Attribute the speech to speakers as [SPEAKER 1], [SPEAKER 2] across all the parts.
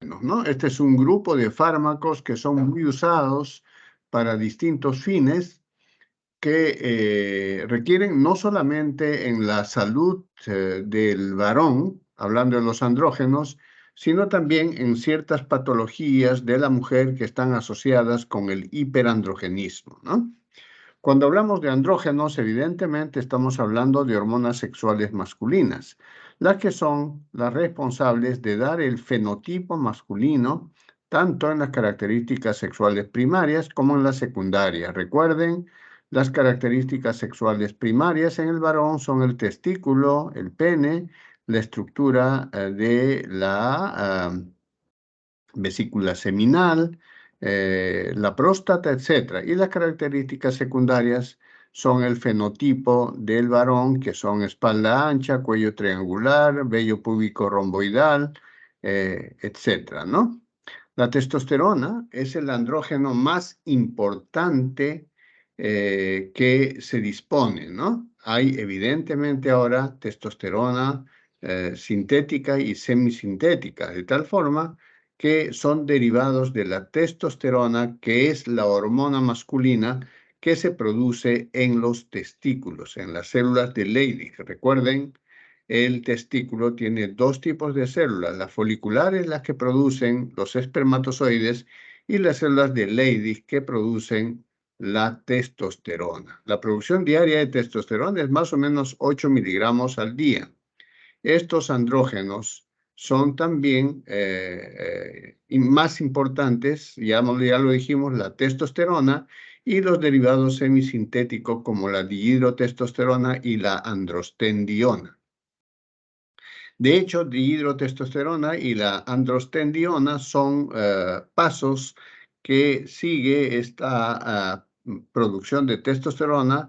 [SPEAKER 1] andrógenos, ¿no? Este es un grupo de fármacos que son muy usados para distintos fines que requieren no solamente en la salud del varón, hablando de los andrógenos, sino también en ciertas patologías de la mujer que están asociadas con el hiperandrogenismo, ¿no? Cuando hablamos de andrógenos, evidentemente estamos hablando de hormonas sexuales masculinas, las que son las responsables de dar el fenotipo masculino, tanto en las características sexuales primarias como en las secundarias. Recuerden, las características sexuales primarias en el varón son el testículo, el pene, la estructura de la vesícula seminal, la próstata, etc. Y las características secundarias son el fenotipo del varón, que son espalda ancha, cuello triangular, vello púbico romboidal, etc., ¿no? La testosterona es el andrógeno más importante que se dispone, ¿no? Hay evidentemente ahora testosterona sintética y semisintética, de tal forma que son derivados de la testosterona, que es la hormona masculina que se produce en los testículos, en las células de Leydig. Recuerden, el testículo tiene dos tipos de células, las foliculares, las que producen los espermatozoides, y las células de Leydig que producen la testosterona. La producción diaria de testosterona es más o menos 8 miligramos al día. Estos andrógenos son también más importantes, ya lo dijimos, la testosterona y los derivados semisintéticos como la dihidrotestosterona y la androstendiona. De hecho, dihidrotestosterona y la androstendiona son pasos que sigue esta producción de testosterona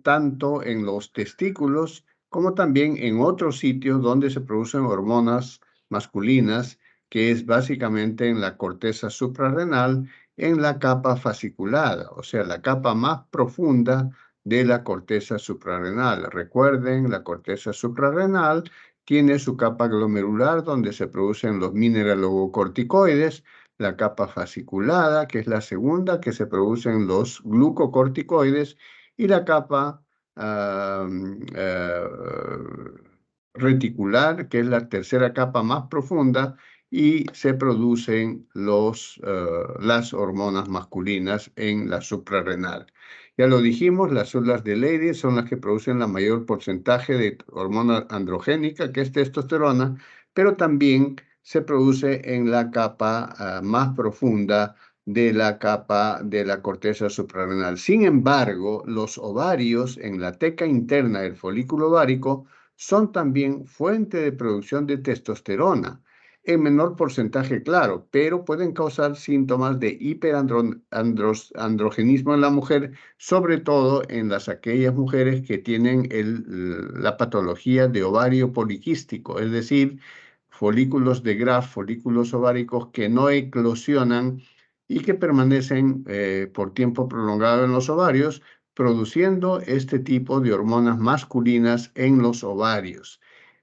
[SPEAKER 1] tanto en los testículos como también en otros sitios donde se producen hormonas masculinas, que es básicamente en la corteza suprarrenal, en la capa fasciculada, o sea, la capa más profunda de la corteza suprarrenal. Recuerden, la corteza suprarrenal tiene su capa glomerular donde se producen los mineralocorticoides, la capa fasciculada, que es la segunda, que se producen los glucocorticoides, y la capa reticular, que es la tercera capa más profunda, y se producen las hormonas masculinas en la suprarrenal. Ya lo dijimos, las células de Leydig son las que producen la mayor porcentaje de hormona androgénica, que es testosterona, pero también se produce en la capa más profunda de la capa de la corteza suprarrenal. Sin embargo, los ovarios en la teca interna del folículo ovárico son también fuente de producción de testosterona, en menor porcentaje, claro, pero pueden causar síntomas de hiperandrogenismo en la mujer, sobre todo en aquellas mujeres que tienen la patología de ovario poliquístico, es decir, folículos de Graf, folículos ováricos que no eclosionan y que permanecen por tiempo prolongado en los ovarios, produciendo este tipo de hormonas masculinas en los ovarios.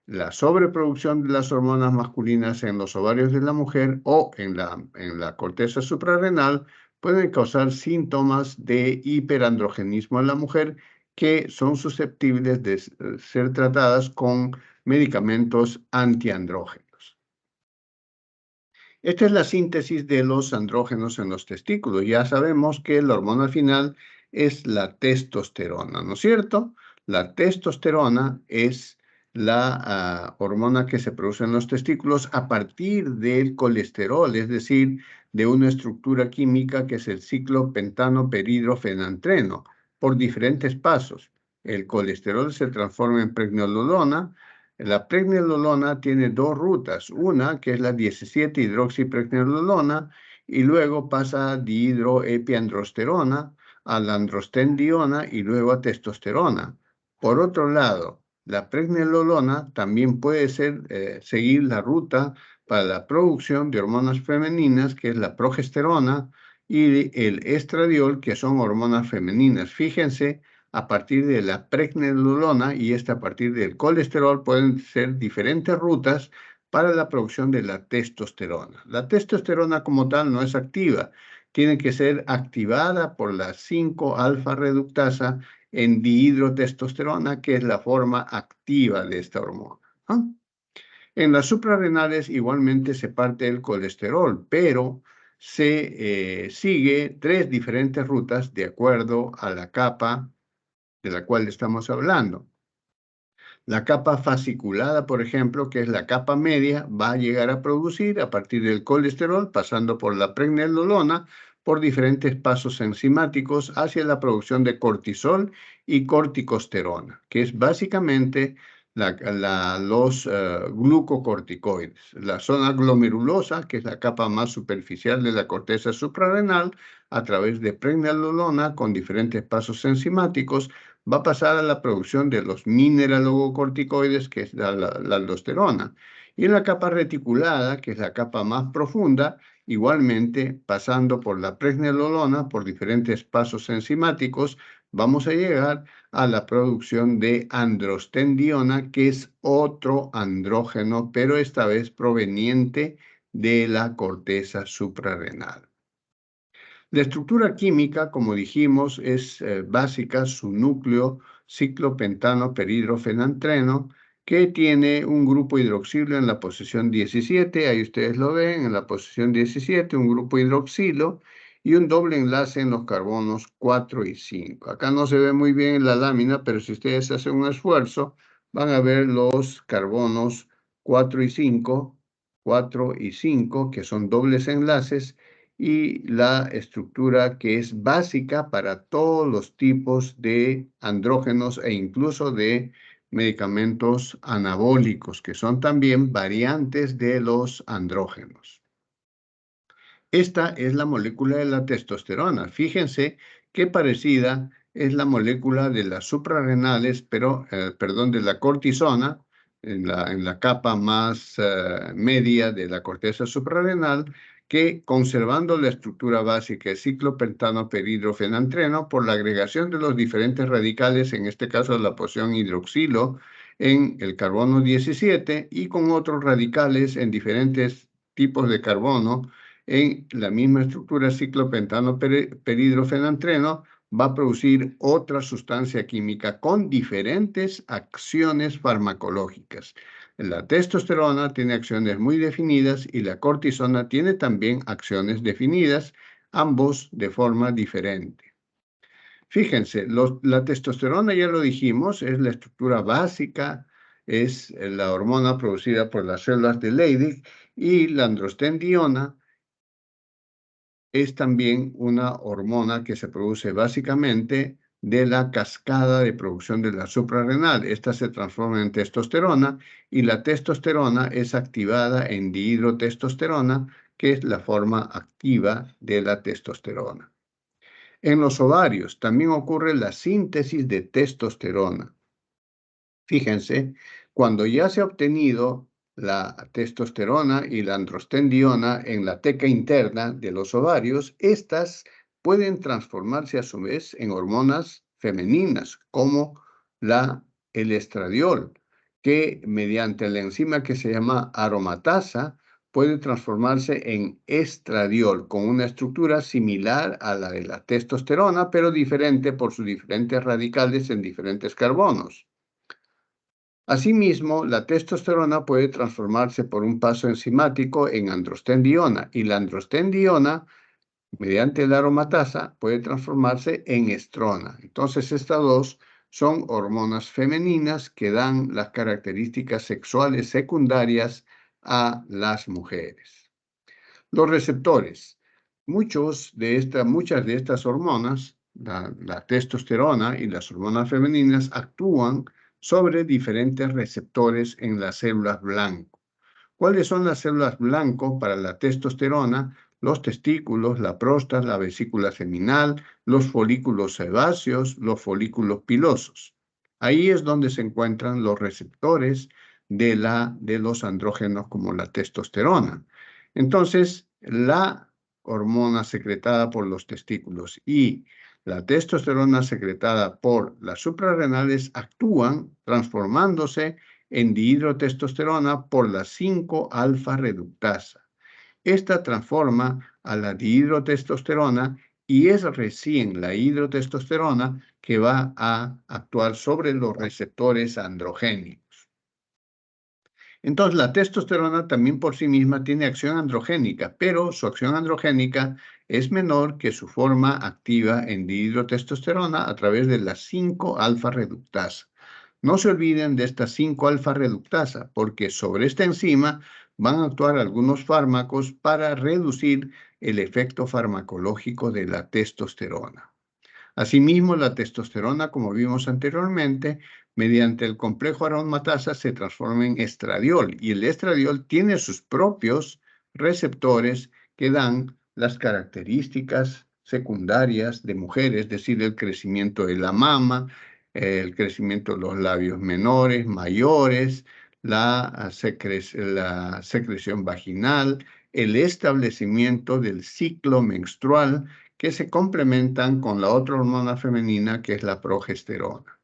[SPEAKER 1] La sobreproducción de las hormonas masculinas en los ovarios de la mujer o en la corteza suprarrenal pueden causar síntomas de hiperandrogenismo en la mujer que son susceptibles de ser tratadas con medicamentos antiandrógenos. Esta es la síntesis de los andrógenos en los testículos. Ya sabemos que la hormona final es la testosterona, ¿no es cierto? La testosterona es la hormona que se produce en los testículos a partir del colesterol, es decir, de una estructura química que es el ciclo pentano-peridrofenantreno, por diferentes pasos. El colesterol se transforma en pregnenolona. La pregnenolona tiene dos rutas, una que es la 17-hidroxipregnenolona y luego pasa a dihidroepiandrosterona, a la androstendiona y luego a testosterona. Por otro lado, la pregnenolona también puede seguir la ruta para la producción de hormonas femeninas, que es la progesterona, y el estradiol, que son hormonas femeninas. Fíjense, a partir de la pregnenolona y a partir del colesterol pueden ser diferentes rutas para la producción de la testosterona. La testosterona como tal no es activa, tiene que ser activada por la 5-alfa-reductasa en dihidrotestosterona, que es la forma activa de esta hormona, ¿no? En las suprarrenales igualmente se parte el colesterol, pero se sigue 3 diferentes rutas de acuerdo a la capa de la cual estamos hablando. La capa fasciculada, por ejemplo, que es la capa media, va a llegar a producir a partir del colesterol, pasando por la pregnenolona, por diferentes pasos enzimáticos hacia la producción de cortisol y corticosterona, que es básicamente los glucocorticoides. La zona glomerulosa, que es la capa más superficial de la corteza suprarrenal, a través de pregnenolona con diferentes pasos enzimáticos, va a pasar a la producción de los mineralocorticoides, que es la aldosterona. Y en la capa reticulada, que es la capa más profunda, igualmente pasando por la pregnenolona, por diferentes pasos enzimáticos, vamos a llegar a la producción de androstendiona, que es otro andrógeno, pero esta vez proveniente de la corteza suprarrenal. La estructura química, como dijimos, es básica, su núcleo ciclopentano perhidrofenantreno, que tiene un grupo hidroxilo en la posición 17, ahí ustedes lo ven, en la posición 17, un grupo hidroxilo y un doble enlace en los carbonos 4 y 5. Acá no se ve muy bien en la lámina, pero si ustedes hacen un esfuerzo, van a ver los carbonos 4 y 5, 4 y 5, que son dobles enlaces, y la estructura que es básica para todos los tipos de andrógenos e incluso de medicamentos anabólicos, que son también variantes de los andrógenos. Esta es la molécula de la testosterona. Fíjense qué parecida es la molécula de las suprarrenales, pero, perdón, de la cortisona, en la capa más media de la corteza suprarrenal, que conservando la estructura básica de ciclopentano perhidrofenantreno por la agregación de los diferentes radicales, en este caso la posición hidroxilo en el carbono 17 y con otros radicales en diferentes tipos de carbono en la misma estructura ciclopentano perhidrofenantreno, va a producir otra sustancia química con diferentes acciones farmacológicas. La testosterona tiene acciones muy definidas y la cortisona tiene también acciones definidas, ambos de forma diferente. Fíjense, la testosterona, ya lo dijimos, es la estructura básica, es la hormona producida por las células de Leydig, y la androstendiona es también una hormona que se produce básicamente de la cascada de producción de la suprarrenal. Esta se transforma en testosterona y la testosterona es activada en dihidrotestosterona, que es la forma activa de la testosterona. En los ovarios también ocurre la síntesis de testosterona. Fíjense, cuando ya se ha obtenido la testosterona y la androstendiona en la teca interna de los ovarios, estas pueden transformarse a su vez en hormonas femeninas, como el estradiol, que mediante la enzima que se llama aromatasa, puede transformarse en estradiol, con una estructura similar a la de la testosterona, pero diferente por sus diferentes radicales en diferentes carbonos. Asimismo, la testosterona puede transformarse por un paso enzimático en androstendiona y la androstendiona, mediante la aromatasa, puede transformarse en estrona. Entonces, estas dos son hormonas femeninas que dan las características sexuales secundarias a las mujeres. Los receptores. Muchas de estas hormonas, la testosterona y las hormonas femeninas, actúan sobre diferentes receptores en las células blanco. ¿Cuáles son las células blanco para la testosterona? Los testículos, la próstata, la vesícula seminal, los folículos sebáceos, los folículos pilosos. Ahí es donde se encuentran los receptores de los andrógenos como la testosterona. Entonces, la hormona secretada por los testículos y la testosterona secretada por las suprarrenales actúan transformándose en dihidrotestosterona por la 5-alfa-reductasa. Esta transforma a la dihidrotestosterona y es recién la hidrotestosterona que va a actuar sobre los receptores androgénicos. Entonces, la testosterona también por sí misma tiene acción androgénica, pero su acción androgénica es menor que su forma activa en dihidrotestosterona a través de la 5-alfa-reductasa. No se olviden de esta 5-alfa-reductasa, porque sobre esta enzima van a actuar algunos fármacos para reducir el efecto farmacológico de la testosterona. Asimismo, la testosterona, como vimos anteriormente, mediante el complejo aromatasa se transforma en estradiol y el estradiol tiene sus propios receptores que dan las características secundarias de mujeres, es decir, el crecimiento de la mama, el crecimiento de los labios menores, mayores, la secreción vaginal, el establecimiento del ciclo menstrual, que se complementan con la otra hormona femenina que es la progesterona.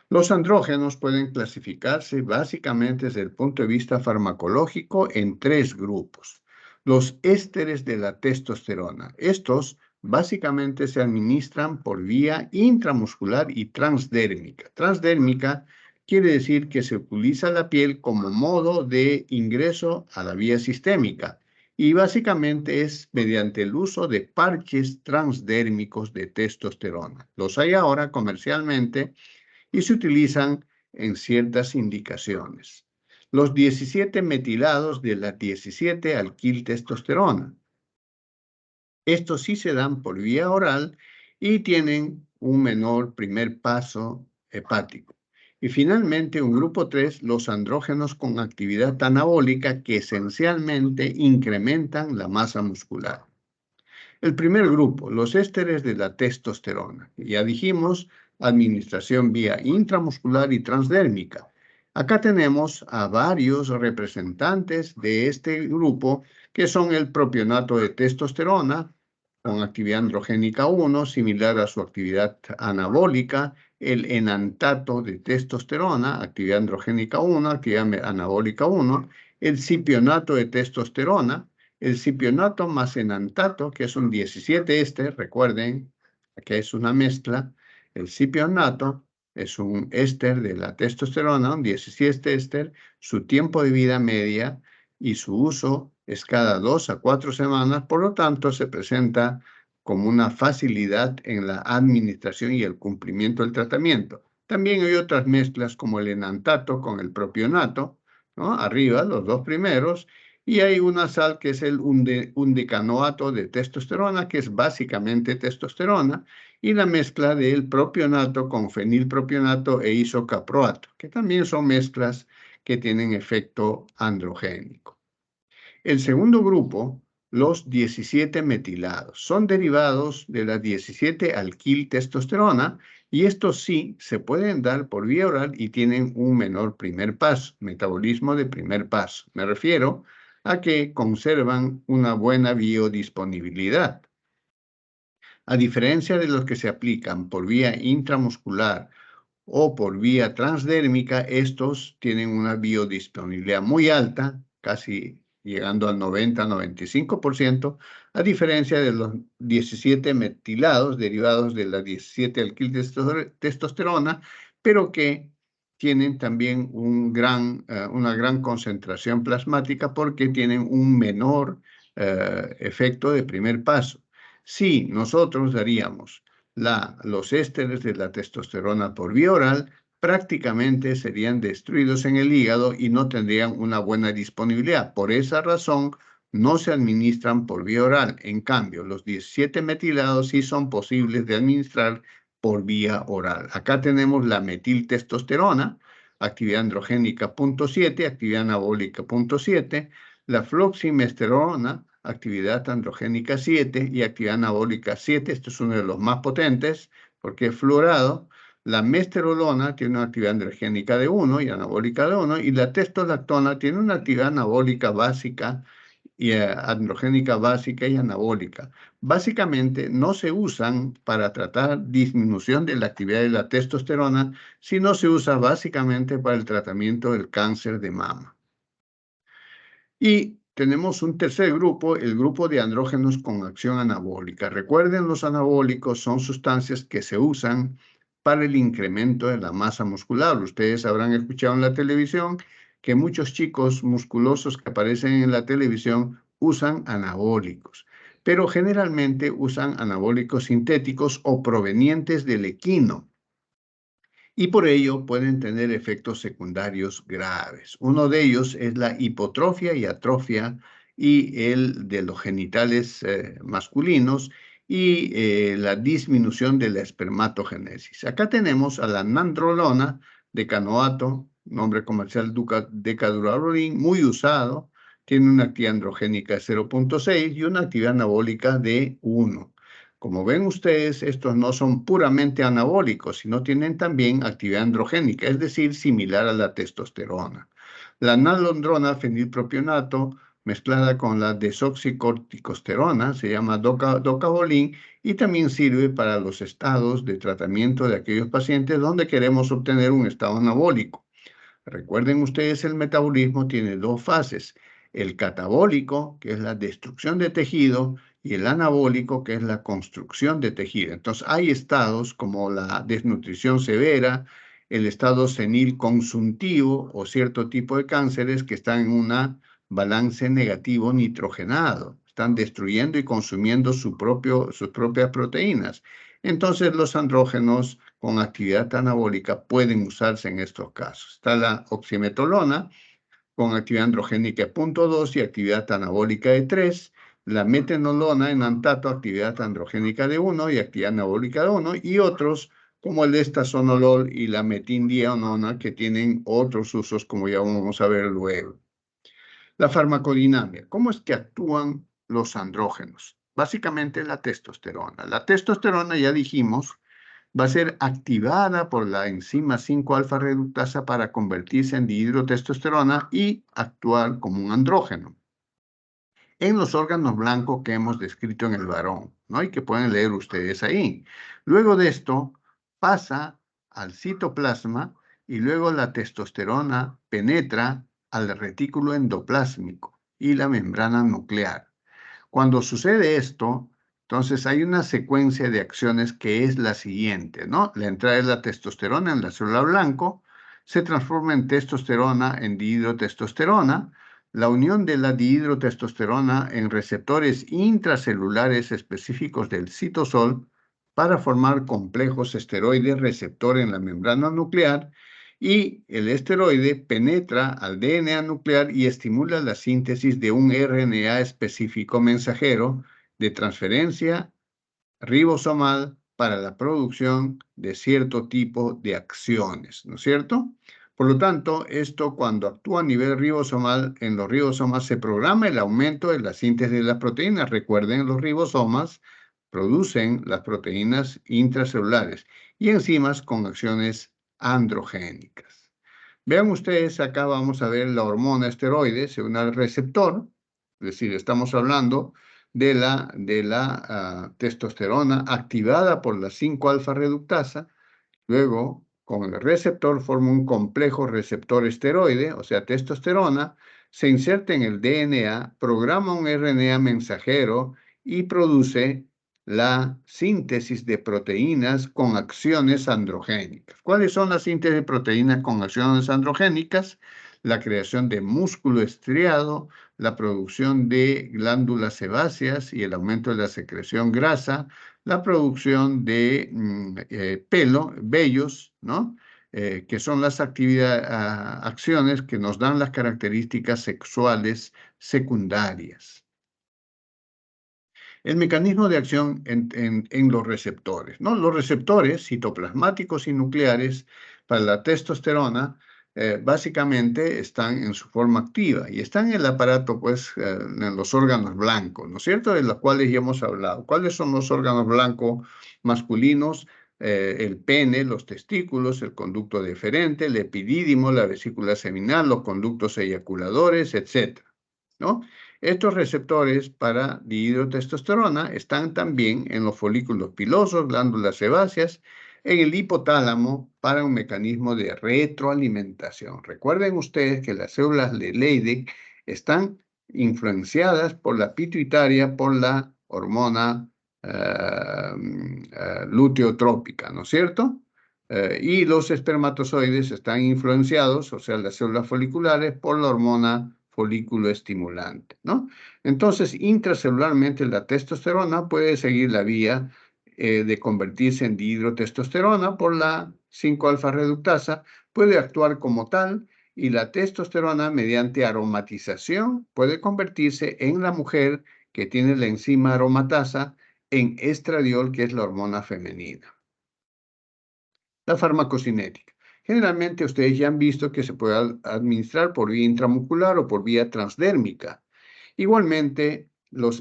[SPEAKER 1] Los andrógenos pueden clasificarse básicamente desde el punto de vista farmacológico en 3 grupos. Los ésteres de la testosterona. Estos básicamente se administran por vía intramuscular y transdérmica. Transdérmica quiere decir que se utiliza la piel como modo de ingreso a la vía sistémica y básicamente es mediante el uso de parches transdérmicos de testosterona. Los hay ahora comercialmente y se utilizan en ciertas indicaciones. Los 17 metilados de la 17-alquiltestosterona. Estos sí se dan por vía oral y tienen un menor primer paso hepático. Y finalmente, un grupo 3, los andrógenos con actividad anabólica que esencialmente incrementan la masa muscular. El primer grupo, los ésteres de la testosterona. Ya dijimos, administración vía intramuscular y transdérmica. Acá tenemos a varios representantes de este grupo que son el propionato de testosterona con actividad androgénica 1, similar a su actividad anabólica, el enantato de testosterona, actividad androgénica 1, actividad anabólica 1, el cipionato de testosterona, el cipionato más enantato, que es un 17 éster, recuerden que es una mezcla. El cipionato es un éster de la testosterona, un 17 éster, su tiempo de vida media y su uso es cada 2 a 4 semanas, por lo tanto se presenta como una facilidad en la administración y el cumplimiento del tratamiento. También hay otras mezclas como el enantato con el propionato, ¿no? Arriba, los 2 primeros, y hay una sal que es el undecanoato de testosterona, que es básicamente testosterona, y la mezcla del propionato con fenilpropionato e isocaproato, que también son mezclas que tienen efecto androgénico. El segundo grupo, los 17 metilados, son derivados de la 17-alquiltestosterona y estos sí se pueden dar por vía oral y tienen un menor primer paso, metabolismo de primer paso. Me refiero a que conservan una buena biodisponibilidad. A diferencia de los que se aplican por vía intramuscular o por vía transdérmica, estos tienen una biodisponibilidad muy alta, casi llegando al 90-95%, a diferencia de los 17 metilados derivados de la 17-alquiltestosterona, pero que tienen también una gran concentración plasmática porque tienen un menor efecto de primer paso. Si nosotros daríamos los ésteres de la testosterona por vía oral, prácticamente serían destruidos en el hígado y no tendrían una buena disponibilidad. Por esa razón, no se administran por vía oral. En cambio, los 17 metilados sí son posibles de administrar por vía oral. Acá tenemos la metiltestosterona, actividad androgénica 0.7, actividad anabólica 0.7, la fluoximesterona, actividad androgénica 7 y actividad anabólica 7. Esto es uno de los más potentes porque es fluorado. La mesterolona tiene una actividad androgénica de 1 y anabólica de 1, y la testolactona tiene una actividad anabólica básica androgénica básica y anabólica. Básicamente no se usan para tratar disminución de la actividad de la testosterona, sino se usa básicamente para el tratamiento del cáncer de mama. Y tenemos un tercer grupo, el grupo de andrógenos con acción anabólica. Recuerden, los anabólicos son sustancias que se usan para el incremento de la masa muscular. Ustedes habrán escuchado en la televisión que muchos chicos musculosos que aparecen en la televisión usan anabólicos, pero generalmente usan anabólicos sintéticos o provenientes del equino, y por ello pueden tener efectos secundarios graves. Uno de ellos es la hipotrofia y atrofia y el de los genitales masculinos y la disminución de la espermatogénesis. Acá tenemos a la nandrolona decanoato, nombre comercial decadurabolin, muy usado, tiene una actividad androgénica de 0.6 y una actividad anabólica de 1. Como ven ustedes, estos no son puramente anabólicos, sino tienen también actividad androgénica, es decir, similar a la testosterona. La nalondrona fenilpropionato mezclada con la desoxicorticosterona se llama docabolin y también sirve para los estados de tratamiento de aquellos pacientes donde queremos obtener un estado anabólico. Recuerden ustedes, el metabolismo tiene dos fases: el catabólico, que es la destrucción de tejido, y el anabólico, que es la construcción de tejido. Entonces, hay estados como la desnutrición severa, el estado senil consuntivo o cierto tipo de cánceres que están en un balance negativo nitrogenado. Están destruyendo y consumiendo sus propias proteínas. Entonces, los andrógenos con actividad anabólica pueden usarse en estos casos. Está la oximetolona con actividad androgénica de 0.2 y actividad anabólica de 3, la metenolona en antato, actividad androgénica de 1 y actividad anabólica de 1, y otros como el estazonolol y la metindianona, que tienen otros usos, como ya vamos a ver luego. La farmacodinámica. ¿Cómo es que actúan los andrógenos? Básicamente la testosterona. La testosterona, ya dijimos, va a ser activada por la enzima 5-alfa reductasa para convertirse en dihidrotestosterona y actuar como un andrógeno en los órganos blancos que hemos descrito en el varón, ¿no? Y que pueden leer ustedes ahí. Luego de esto pasa al citoplasma y luego la testosterona penetra al retículo endoplásmico y la membrana nuclear. Cuando sucede esto, entonces hay una secuencia de acciones que es la siguiente, ¿no? La entrada de la testosterona en la célula blanco se transforma en testosterona en dihidrotestosterona. La unión de la dihidrotestosterona en receptores intracelulares específicos del citosol para formar complejos esteroides receptor en la membrana nuclear, y el esteroide penetra al DNA nuclear y estimula la síntesis de un RNA específico mensajero de transferencia ribosomal para la producción de cierto tipo de acciones, ¿no es cierto? Por lo tanto, esto, cuando actúa a nivel ribosomal, en los ribosomas se programa el aumento de la síntesis de las proteínas. Recuerden, los ribosomas producen las proteínas intracelulares y enzimas con acciones androgénicas. Vean ustedes, acá vamos a ver la hormona esteroide, se une al receptor, es decir, estamos hablando de la testosterona activada por la 5-alfa reductasa. Luego, con el receptor forma un complejo receptor esteroide, o sea, testosterona, se inserta en el DNA, programa un RNA mensajero y produce la síntesis de proteínas con acciones androgénicas. ¿Cuáles son las síntesis de proteínas con acciones androgénicas? La creación de músculo estriado, la producción de glándulas sebáceas y el aumento de la secreción grasa, la producción de pelo, vellos, ¿no? Que son las acciones que nos dan las características sexuales secundarias. El mecanismo de acción en los receptores, ¿no? Los receptores citoplasmáticos y nucleares para la testosterona básicamente están en su forma activa y están en el aparato, pues, en los órganos blancos, ¿no es cierto? De los cuales ya hemos hablado. ¿Cuáles son los órganos blancos masculinos? El pene, los testículos, el conducto deferente, el epidídimo, la vesícula seminal, los conductos eyaculadores, etc., ¿no? Estos receptores para dihidrotestosterona están también en los folículos pilosos, glándulas sebáceas, en el hipotálamo para un mecanismo de retroalimentación. Recuerden ustedes que las células de Leydig están influenciadas por la pituitaria, por la hormona luteotrópica, ¿no es cierto? Y los espermatozoides están influenciados, o sea, las células foliculares, por la hormona folículo estimulante, ¿no? Entonces, intracelularmente la testosterona puede seguir la vía de convertirse en dihidrotestosterona por la 5-alfa reductasa, puede actuar como tal y la testosterona mediante aromatización puede convertirse en la mujer que tiene la enzima aromatasa en estradiol, que es la hormona femenina. La farmacocinética. Generalmente ustedes ya han visto que se puede administrar por vía intramuscular o por vía transdérmica. Igualmente,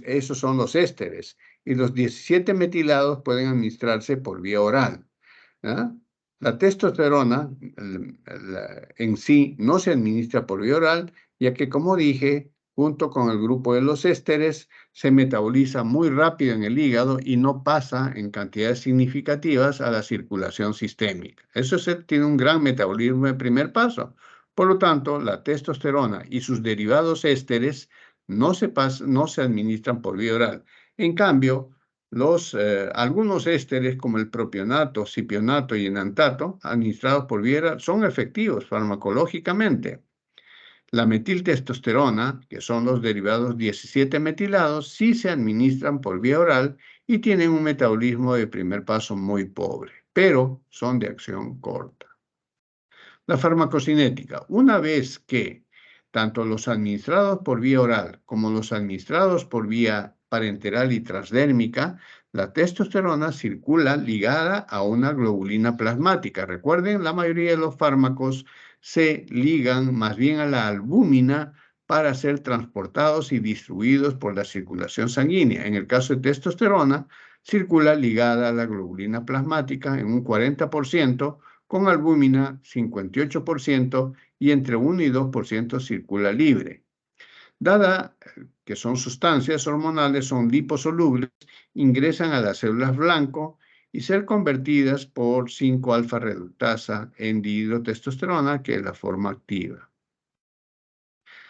[SPEAKER 1] esos son los ésteres y los 17 metilados pueden administrarse por vía oral. ¿Ah? La testosterona en sí no se administra por vía oral, ya que, como dije, junto con el grupo de los ésteres, se metaboliza muy rápido en el hígado y no pasa en cantidades significativas a la circulación sistémica. Tiene un gran metabolismo de primer paso. Por lo tanto, la testosterona y sus derivados ésteres no se administran por vía oral. En cambio, algunos ésteres como el propionato, cipionato y enantato, administrados por vía oral, son efectivos farmacológicamente. La metiltestosterona, que son los derivados 17 metilados, sí se administran por vía oral y tienen un metabolismo de primer paso muy pobre, pero son de acción corta. La farmacocinética. Una vez que tanto los administrados por vía oral como los administrados por vía parenteral y transdérmica, la testosterona circula ligada a una globulina plasmática. Recuerden, la mayoría de los fármacos se ligan más bien a la albúmina para ser transportados y distribuidos por la circulación sanguínea. En el caso de testosterona, circula ligada a la globulina plasmática en un 40%, con albúmina 58% y entre 1 y 2% circula libre. Dada que son sustancias hormonales, son liposolubles, ingresan a las células blanco y ser convertidas por 5-alfa reductasa en dihidrotestosterona, que es la forma activa.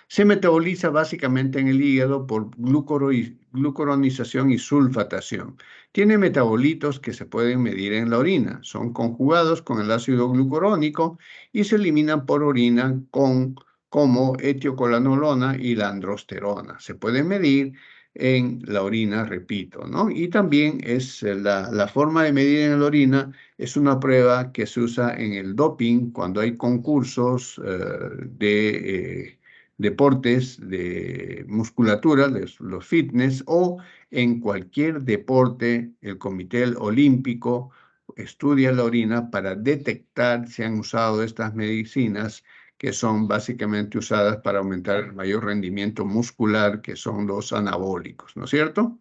[SPEAKER 1] Se metaboliza básicamente en el hígado por glucuronización y sulfatación. Tiene metabolitos que se pueden medir en la orina. Son conjugados con el ácido glucurónico y se eliminan por orina como etiocolanolona y la androsterona. Se pueden medir en la orina, repito, ¿no? Y también es la forma de medir en la orina es una prueba que se usa en el doping cuando hay concursos de deportes de musculatura, los fitness, o en cualquier deporte, el Comité Olímpico estudia la orina para detectar si han usado estas medicinas que son básicamente usadas para aumentar el mayor rendimiento muscular, que son los anabólicos, ¿no es cierto?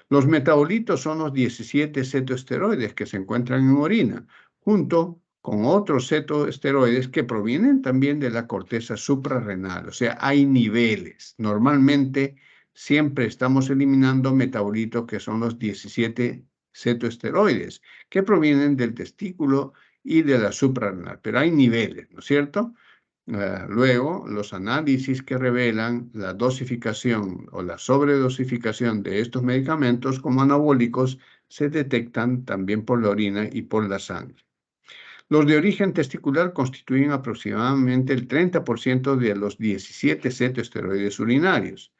[SPEAKER 1] Los metabolitos son los 17 cetoesteroides que se encuentran en orina, junto con otros cetoesteroides que provienen también de la corteza suprarrenal. O sea, hay niveles. Normalmente siempre estamos eliminando metabolitos que son los 17 cetoesteroides, que provienen del testículo y de la suprarrenal, pero hay niveles, ¿no es cierto? Luego, los análisis que revelan la dosificación o la sobredosificación de estos medicamentos como anabólicos se detectan también por la orina y por la sangre. Los de origen testicular constituyen aproximadamente el 30% de los 17 cetoesteroides urinarios.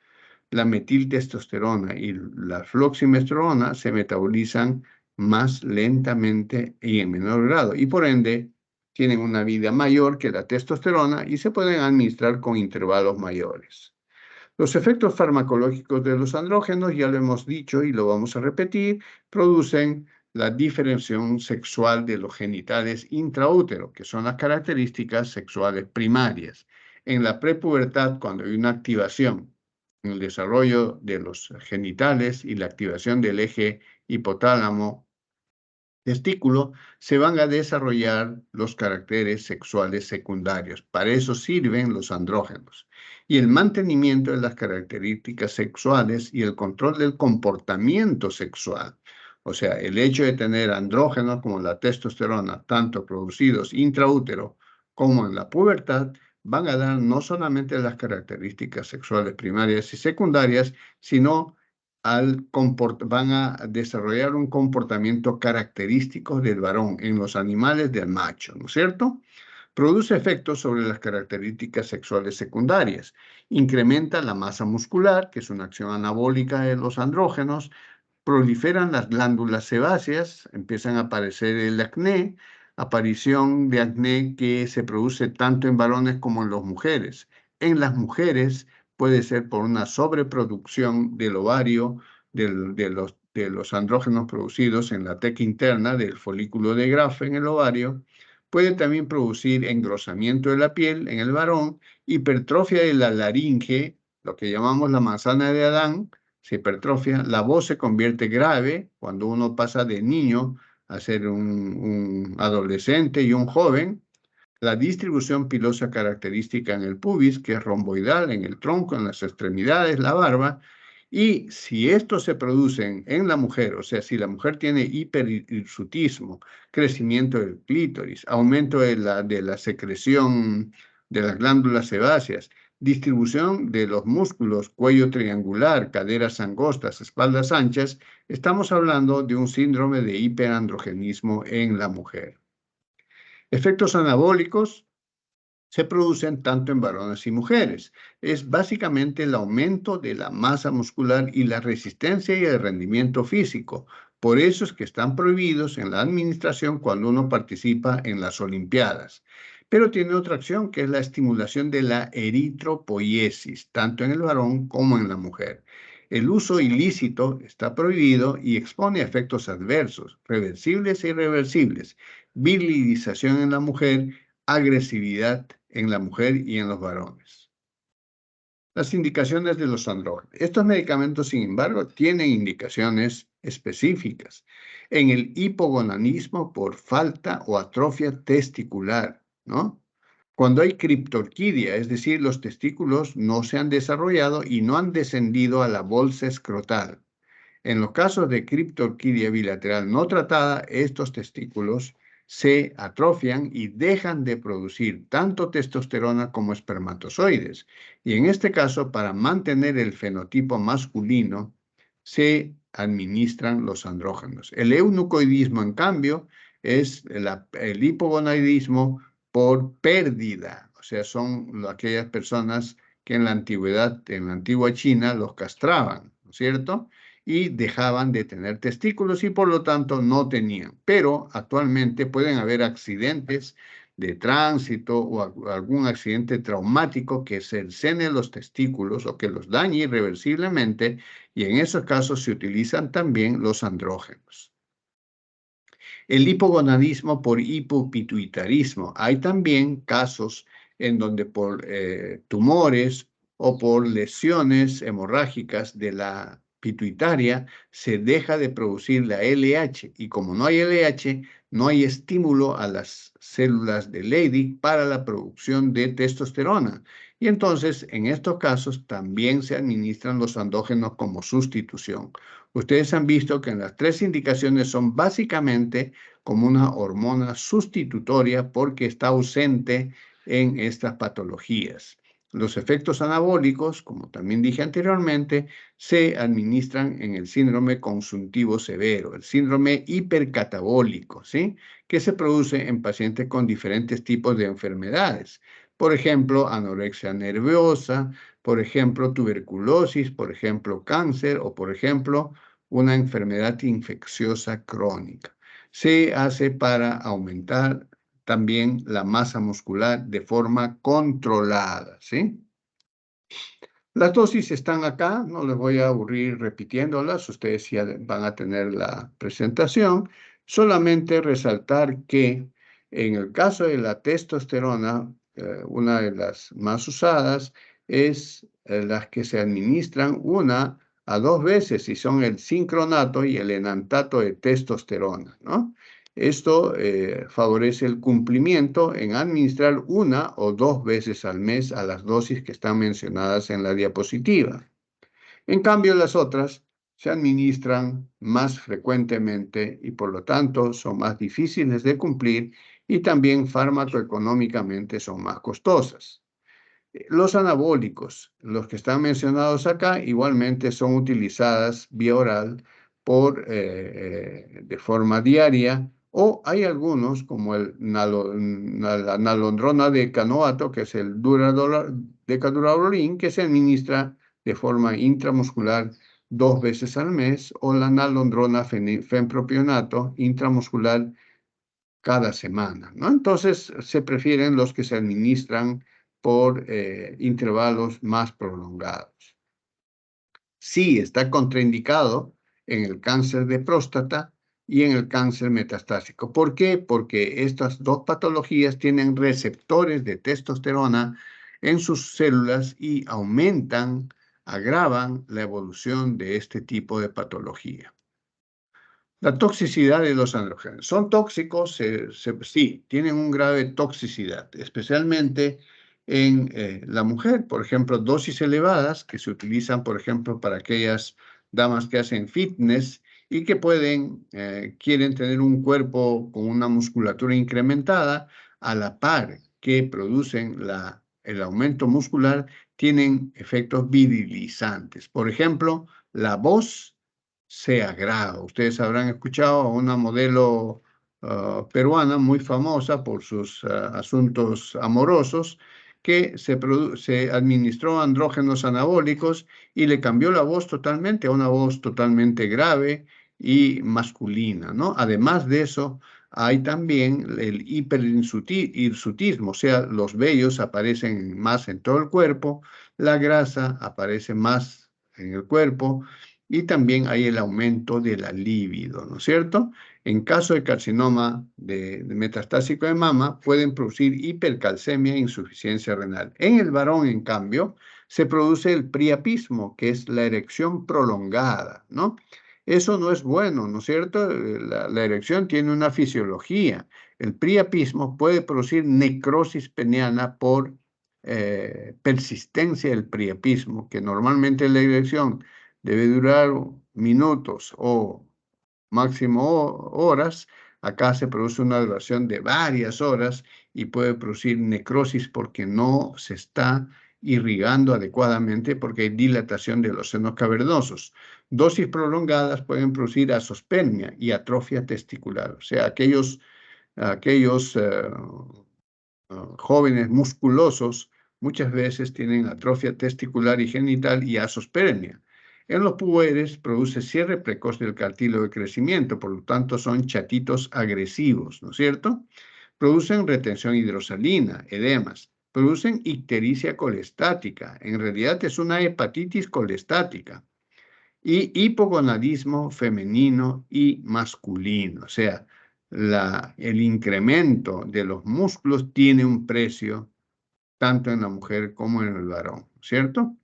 [SPEAKER 1] La metiltestosterona y la floximestrona se metabolizan más lentamente y en menor grado, y por ende tienen una vida mayor que la testosterona y se pueden administrar con intervalos mayores. Los efectos farmacológicos de los andrógenos, ya lo hemos dicho y lo vamos a repetir, producen la diferenciación sexual de los genitales intraútero, que son las características sexuales primarias. En la prepubertad, cuando hay una activación en el desarrollo de los genitales y la activación del eje hipotálamo testículo se van a desarrollar los caracteres sexuales secundarios. Para eso sirven los andrógenos. Y el mantenimiento de las características sexuales y el control del comportamiento sexual. O sea, el hecho de tener andrógenos como la testosterona, tanto producidos intraútero como en la pubertad, van a dar no solamente las características sexuales primarias y secundarias, sino van a desarrollar un comportamiento característico del varón en los animales del macho, ¿no es cierto? Produce efectos sobre las características sexuales secundarias. Incrementa la masa muscular, que es una acción anabólica de los andrógenos. Proliferan las glándulas sebáceas, empiezan a aparecer el acné, aparición de acné que se produce tanto en varones como en las mujeres. En las mujeres puede ser por una sobreproducción del ovario, de los andrógenos producidos en la teca interna del folículo de Graafi en el ovario. Puede también producir engrosamiento de la piel en el varón, hipertrofia de la laringe, lo que llamamos la manzana de Adán, se hipertrofia, la voz se convierte grave cuando uno pasa de niño a ser un adolescente y un joven. La distribución pilosa característica en el pubis, que es romboidal en el tronco, en las extremidades, la barba. Y si esto se produce en la mujer, o sea, si la mujer tiene hiperhirsutismo, crecimiento del clítoris, aumento de la secreción de las glándulas sebáceas, distribución de los músculos, cuello triangular, caderas angostas, espaldas anchas, estamos hablando de un síndrome de hiperandrogenismo en la mujer. Efectos anabólicos se producen tanto en varones y mujeres. Es básicamente el aumento de la masa muscular y la resistencia y el rendimiento físico. Por eso es que están prohibidos en la administración cuando uno participa en las Olimpiadas. Pero tiene otra acción que es la estimulación de la eritropoiesis, tanto en el varón como en la mujer. El uso ilícito está prohibido y expone a efectos adversos, reversibles e irreversibles, virilización en la mujer, agresividad en la mujer y en los varones. Las indicaciones de los andrógenos. Estos medicamentos, sin embargo, tienen indicaciones específicas. En el hipogonanismo por falta o atrofia testicular, ¿no? Cuando hay criptorquidia, es decir, los testículos no se han desarrollado y no han descendido a la bolsa escrotal. En los casos de criptorquidia bilateral no tratada, estos testículos se atrofian y dejan de producir tanto testosterona como espermatozoides. Y en este caso, para mantener el fenotipo masculino, se administran los andrógenos. El eunucoidismo, en cambio, es el hipogonadismo por pérdida. O sea, son aquellas personas que en la antigüedad, en la antigua China, los castraban, ¿no es cierto? Y dejaban de tener testículos y por lo tanto no tenían. Pero actualmente pueden haber accidentes de tránsito o algún accidente traumático que cercene los testículos o que los dañe irreversiblemente y en esos casos se utilizan también los andrógenos. El hipogonadismo por hipopituitarismo. Hay también casos en donde por tumores o por lesiones hemorrágicas de la pituitaria se deja de producir la LH y como no hay LH, no hay estímulo a las células de Leydig para la producción de testosterona. Y entonces, en estos casos, también se administran los andrógenos como sustitución. Ustedes han visto que en las tres indicaciones son básicamente como una hormona sustitutoria porque está ausente en estas patologías. Los efectos anabólicos, como también dije anteriormente, se administran en el síndrome consuntivo severo, el síndrome hipercatabólico, ¿sí? Que se produce en pacientes con diferentes tipos de enfermedades. Por ejemplo, anorexia nerviosa, por ejemplo, tuberculosis, por ejemplo, cáncer o, por ejemplo, una enfermedad infecciosa crónica. Se hace para aumentar también la masa muscular de forma controlada, ¿sí? Las dosis están acá, no les voy a aburrir repitiéndolas, ustedes ya van a tener la presentación. Solamente resaltar que en el caso de la testosterona, una de las más usadas es las que se administran 1 a 2 veces, y son el sincronato y el enantato de testosterona, ¿no? Esto favorece el cumplimiento en administrar 1 o 2 veces al mes a las dosis que están mencionadas en la diapositiva. En cambio, las otras se administran más frecuentemente y por lo tanto son más difíciles de cumplir y también farmacoeconómicamente son más costosas. Los anabólicos, los que están mencionados acá, igualmente son utilizadas vía oral de forma diaria, o hay algunos como la nalondrona de canoato, que es el decadurabolín, que se administra de forma intramuscular 2 veces al mes, o la nalondrona fenpropionato intramuscular cada semana, ¿no? Entonces, se prefieren los que se administran por intervalos más prolongados. Sí, está contraindicado en el cáncer de próstata y en el cáncer metastásico. ¿Por qué? Porque estas dos patologías tienen receptores de testosterona en sus células y agravan la evolución de este tipo de patología. La toxicidad de los andrógenos. ¿Son tóxicos? Sí, tienen un grado de toxicidad, especialmente en la mujer. Por ejemplo, dosis elevadas que se utilizan, por ejemplo, para aquellas damas que hacen fitness y que quieren tener un cuerpo con una musculatura incrementada, a la par que producen el aumento muscular, tienen efectos virilizantes. Por ejemplo, la voz se agrava. Ustedes habrán escuchado a una modelo peruana muy famosa por sus asuntos amorosos que se administró andrógenos anabólicos y le cambió la voz totalmente a una voz totalmente grave y masculina, ¿no? Además de eso, hay también el hiperhirsutismo, o sea, los vellos aparecen más en todo el cuerpo, la grasa aparece más en el cuerpo, y también hay el aumento de la libido, ¿no es cierto? En caso de carcinoma de metastásico de mama, pueden producir hipercalcemia e insuficiencia renal. En el varón, en cambio, se produce el priapismo, que es la erección prolongada, ¿no? Eso no es bueno, ¿no es cierto? La erección tiene una fisiología. El priapismo puede producir necrosis peniana por persistencia del priapismo, que normalmente la erección debe durar minutos o máximo horas. Acá se produce una duración de varias horas y puede producir necrosis porque no se está irrigando adecuadamente, porque hay dilatación de los senos cavernosos. Dosis prolongadas pueden producir azospermia y atrofia testicular, o sea, aquellos jóvenes musculosos muchas veces tienen atrofia testicular y genital y azospermia. En los puberes produce cierre precoz del cartílago de crecimiento, por lo tanto son chatitos agresivos, ¿no es cierto? Producen retención hidrosalina, edemas, producen ictericia colestática, en realidad es una hepatitis colestática, y hipogonadismo femenino y masculino, o sea, el incremento de los músculos tiene un precio tanto en la mujer como en el varón, ¿cierto?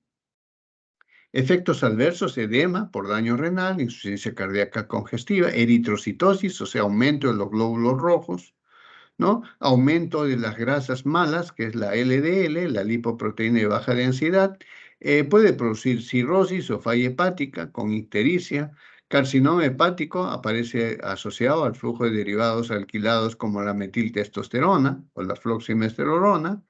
[SPEAKER 1] Efectos adversos: edema por daño renal, insuficiencia cardíaca congestiva, eritrocitosis, o sea, aumento de los glóbulos rojos, ¿no? Aumento de las grasas malas, que es la LDL, la lipoproteína de baja densidad. Puede producir cirrosis o falla hepática con ictericia. Carcinoma hepático aparece asociado al flujo de derivados alquilados como la metiltestosterona o la floximesterolona.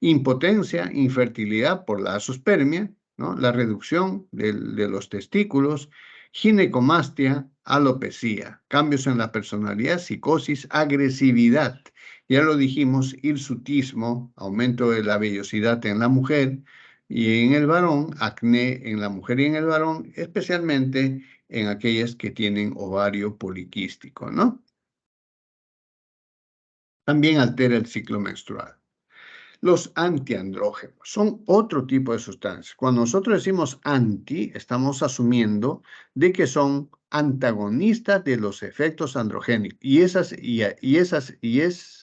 [SPEAKER 1] Impotencia, infertilidad por la azospermia, ¿no? La reducción de los testículos, ginecomastia, alopecia, cambios en la personalidad, psicosis, agresividad. Ya lo dijimos, hirsutismo, aumento de la vellosidad en la mujer y en el varón, acné en la mujer y en el varón, especialmente en aquellas que tienen ovario poliquístico, ¿no? También altera el ciclo menstrual. Los antiandrógenos son otro tipo de sustancias. Cuando nosotros decimos anti, estamos asumiendo de que son antagonistas de los efectos androgénicos. Y es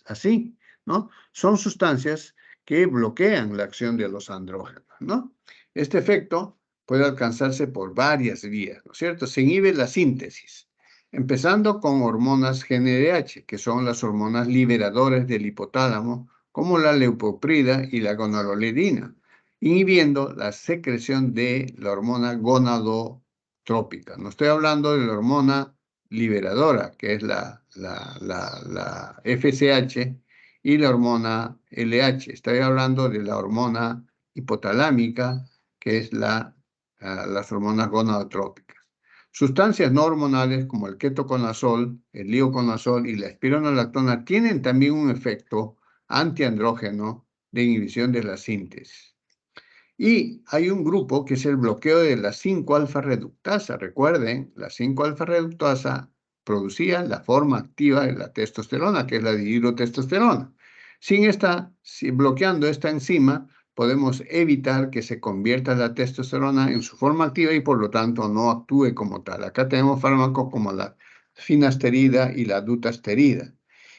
[SPEAKER 1] así, ¿no? Son sustancias que bloquean la acción de los andrógenos, ¿no? Este efecto puede alcanzarse por varias vías, ¿no es cierto? Se inhibe la síntesis. empezando con hormonas GnRH, que son las hormonas liberadoras del hipotálamo, como la leucoprida y la gonadotropina, inhibiendo la secreción de la hormona gonadotrópica. No estoy hablando de la hormona liberadora, que es la FSH, y la hormona LH. Estoy hablando de la hormona hipotalámica, que es las hormonas gonadotrópicas. Sustancias no hormonales como el ketoconazol, el lioconazol y la espironolactona tienen también un efecto antiandrógeno de inhibición de la síntesis. Y hay un grupo que es el bloqueo de la 5-alfa reductasa. Recuerden, la 5-alfa reductasa producía la forma activa de la testosterona, que es la dihidrotestosterona. Bloqueando esta enzima, podemos evitar que se convierta la testosterona en su forma activa y por lo tanto no actúe como tal. Acá tenemos fármacos como la finasterida y la dutasterida.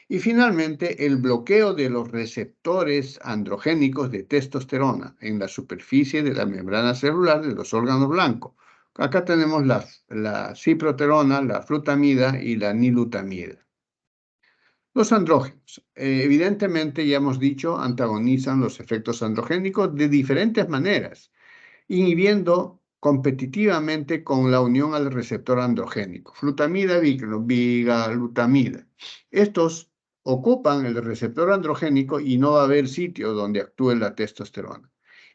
[SPEAKER 1] Y finalmente, el bloqueo de los receptores androgénicos de testosterona en la superficie de la membrana celular de los órganos blancos. Acá tenemos la ciproterona, la flutamida y la nilutamida. Los andrógenos, evidentemente ya hemos dicho, antagonizan los efectos androgénicos de diferentes maneras, inhibiendo competitivamente con la unión al receptor androgénico, flutamida, bigalutamida. Estos ocupan el receptor androgénico y no va a haber sitio donde actúe la testosterona.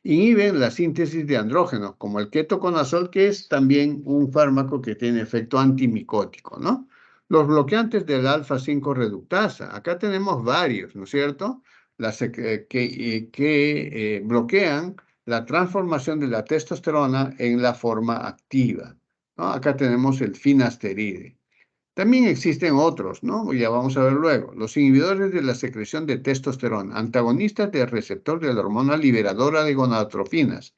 [SPEAKER 1] Inhiben la síntesis de andrógenos, como el ketoconazol, que es también un fármaco que tiene efecto antimicótico, ¿no? Los bloqueantes del alfa-5 reductasa, acá tenemos varios, ¿no es cierto? Que bloquean la transformación de la testosterona en la forma activa, ¿no? Acá tenemos el finasteride. También existen otros, ¿no? Ya vamos a ver luego. Los inhibidores de la secreción de testosterona, antagonistas del receptor de la hormona liberadora de gonadotrofinas,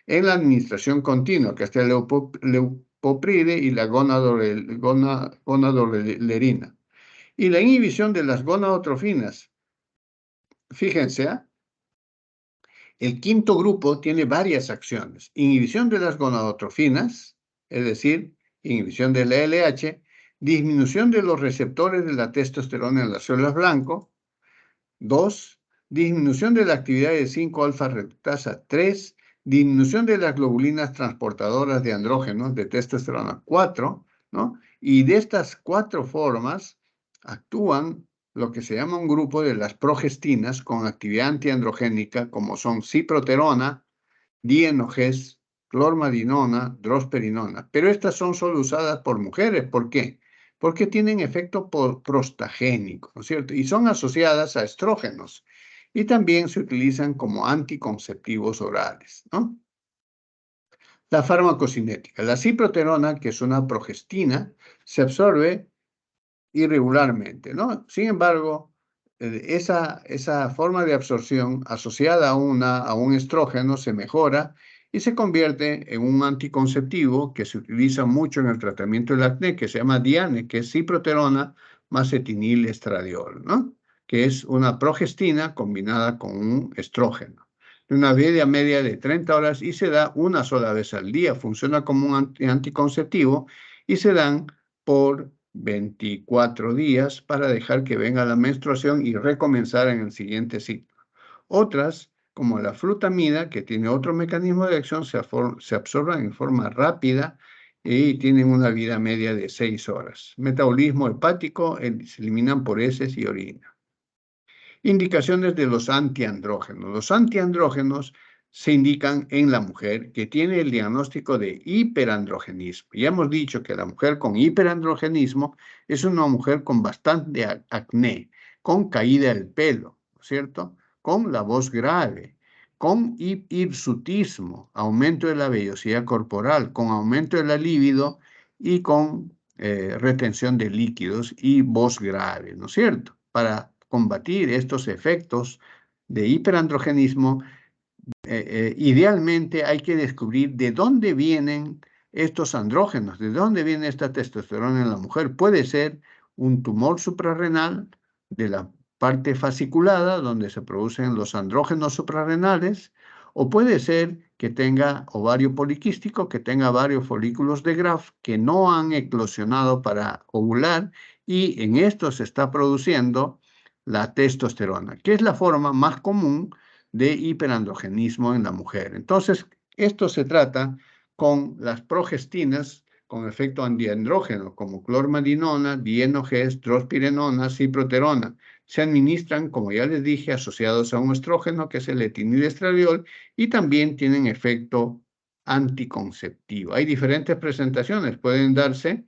[SPEAKER 1] en la administración continua, que está el leucopride y la gonadolerina. Y la inhibición de las gonadotrofinas. Fíjense, ¿eh? El quinto grupo tiene varias acciones. Inhibición de las gonadotrofinas, es decir, inhibición de la LH, disminución de los receptores de la testosterona en las células blanco. 2. Disminución de la actividad de 5-alfa reductasa. 3. Disminución de las globulinas transportadoras de andrógenos de testosterona. 4. ¿No? Y de estas 4 formas actúan lo que se llama un grupo de las progestinas con actividad antiandrogénica, como son ciproterona, dienogés, clormadinona, drosperinona. Pero estas son solo usadas por mujeres. ¿Por qué? Porque tienen efecto prostagénico, ¿no es cierto? Y son asociadas a estrógenos. Y también se utilizan como anticonceptivos orales, ¿no? La farmacocinética. La ciproterona, que es una progestina, se absorbe irregularmente, ¿no? Sin embargo, esa forma de absorción asociada a un estrógeno se mejora y se convierte en un anticonceptivo que se utiliza mucho en el tratamiento del acné, que se llama Diane, que es ciproterona más etinilestradiol, ¿no? Que es una progestina combinada con un estrógeno. De una vida media de 30 horas y se da una sola vez al día. Funciona como un anticonceptivo y se dan por 24 días para dejar que venga la menstruación y recomenzar en el siguiente ciclo. Otras, como la flutamida, que tiene otro mecanismo de acción, se absorben en forma rápida y tienen una vida media de 6 horas. Metabolismo hepático, se eliminan por heces y orina. Indicaciones de los antiandrógenos. Los antiandrógenos se indican en la mujer que tiene el diagnóstico de hiperandrogenismo. Ya hemos dicho que la mujer con hiperandrogenismo es una mujer con bastante acné, con caída del pelo, ¿no es cierto? Con la voz grave, con hirsutismo, aumento de la vellosidad corporal, con aumento de la libido y con retención de líquidos y voz grave, ¿no es cierto? Para combatir estos efectos de hiperandrogenismo, idealmente hay que descubrir de dónde vienen estos andrógenos, de dónde viene esta testosterona en la mujer. Puede ser un tumor suprarrenal de la parte fasciculada, donde se producen los andrógenos suprarrenales, O puede ser que tenga ovario poliquístico, que tenga varios folículos de Graf que no han eclosionado para ovular y en esto se está produciendo la testosterona, que es la forma más común de hiperandrogenismo en la mujer. Entonces, esto se trata con las progestinas con efecto antiandrógeno, como clormadinona, dienogest, drospirenona, ciproterona. Se administran, como ya les dije, asociados a un estrógeno, que es el etinilestradiol, y también tienen efecto anticonceptivo. Hay diferentes presentaciones, pueden darse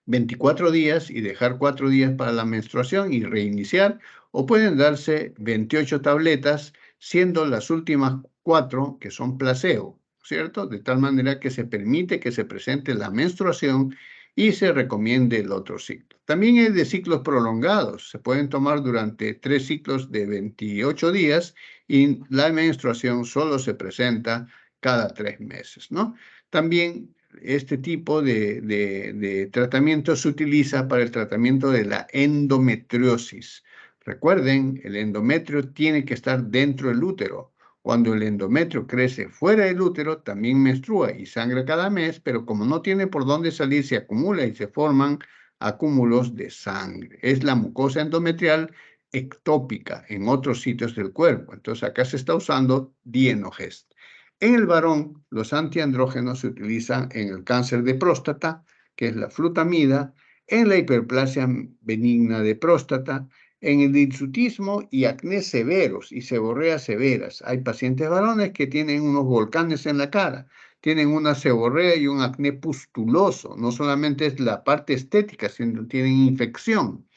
[SPEAKER 1] 24 días y dejar 4 días para la menstruación y reiniciar, o pueden darse 28 tabletas, siendo las últimas 4 que son placebo, ¿cierto? De tal manera que se permite que se presente la menstruación y se recomiende el otro ciclo. También hay de ciclos prolongados, se pueden tomar durante 3 ciclos de 28 días y la menstruación solo se presenta cada 3 meses, ¿no? También este tipo de tratamiento se utiliza para el tratamiento de la endometriosis. Recuerden, el endometrio tiene que estar dentro del útero. Cuando el endometrio crece fuera del útero, también menstrua y sangra cada mes, pero como no tiene por dónde salir, se acumula y se forman acúmulos de sangre. Es la mucosa endometrial ectópica en otros sitios del cuerpo. Entonces acá se está usando Dienogest. En el varón, los antiandrógenos se utilizan en el cáncer de próstata, que es la flutamida, en la hiperplasia benigna de próstata, en el hirsutismo y acné severos y seborreas severas. Hay pacientes varones que tienen unos volcanes en la cara, tienen una seborrea y un acné pustuloso. No solamente es la parte estética, sino tienen infección.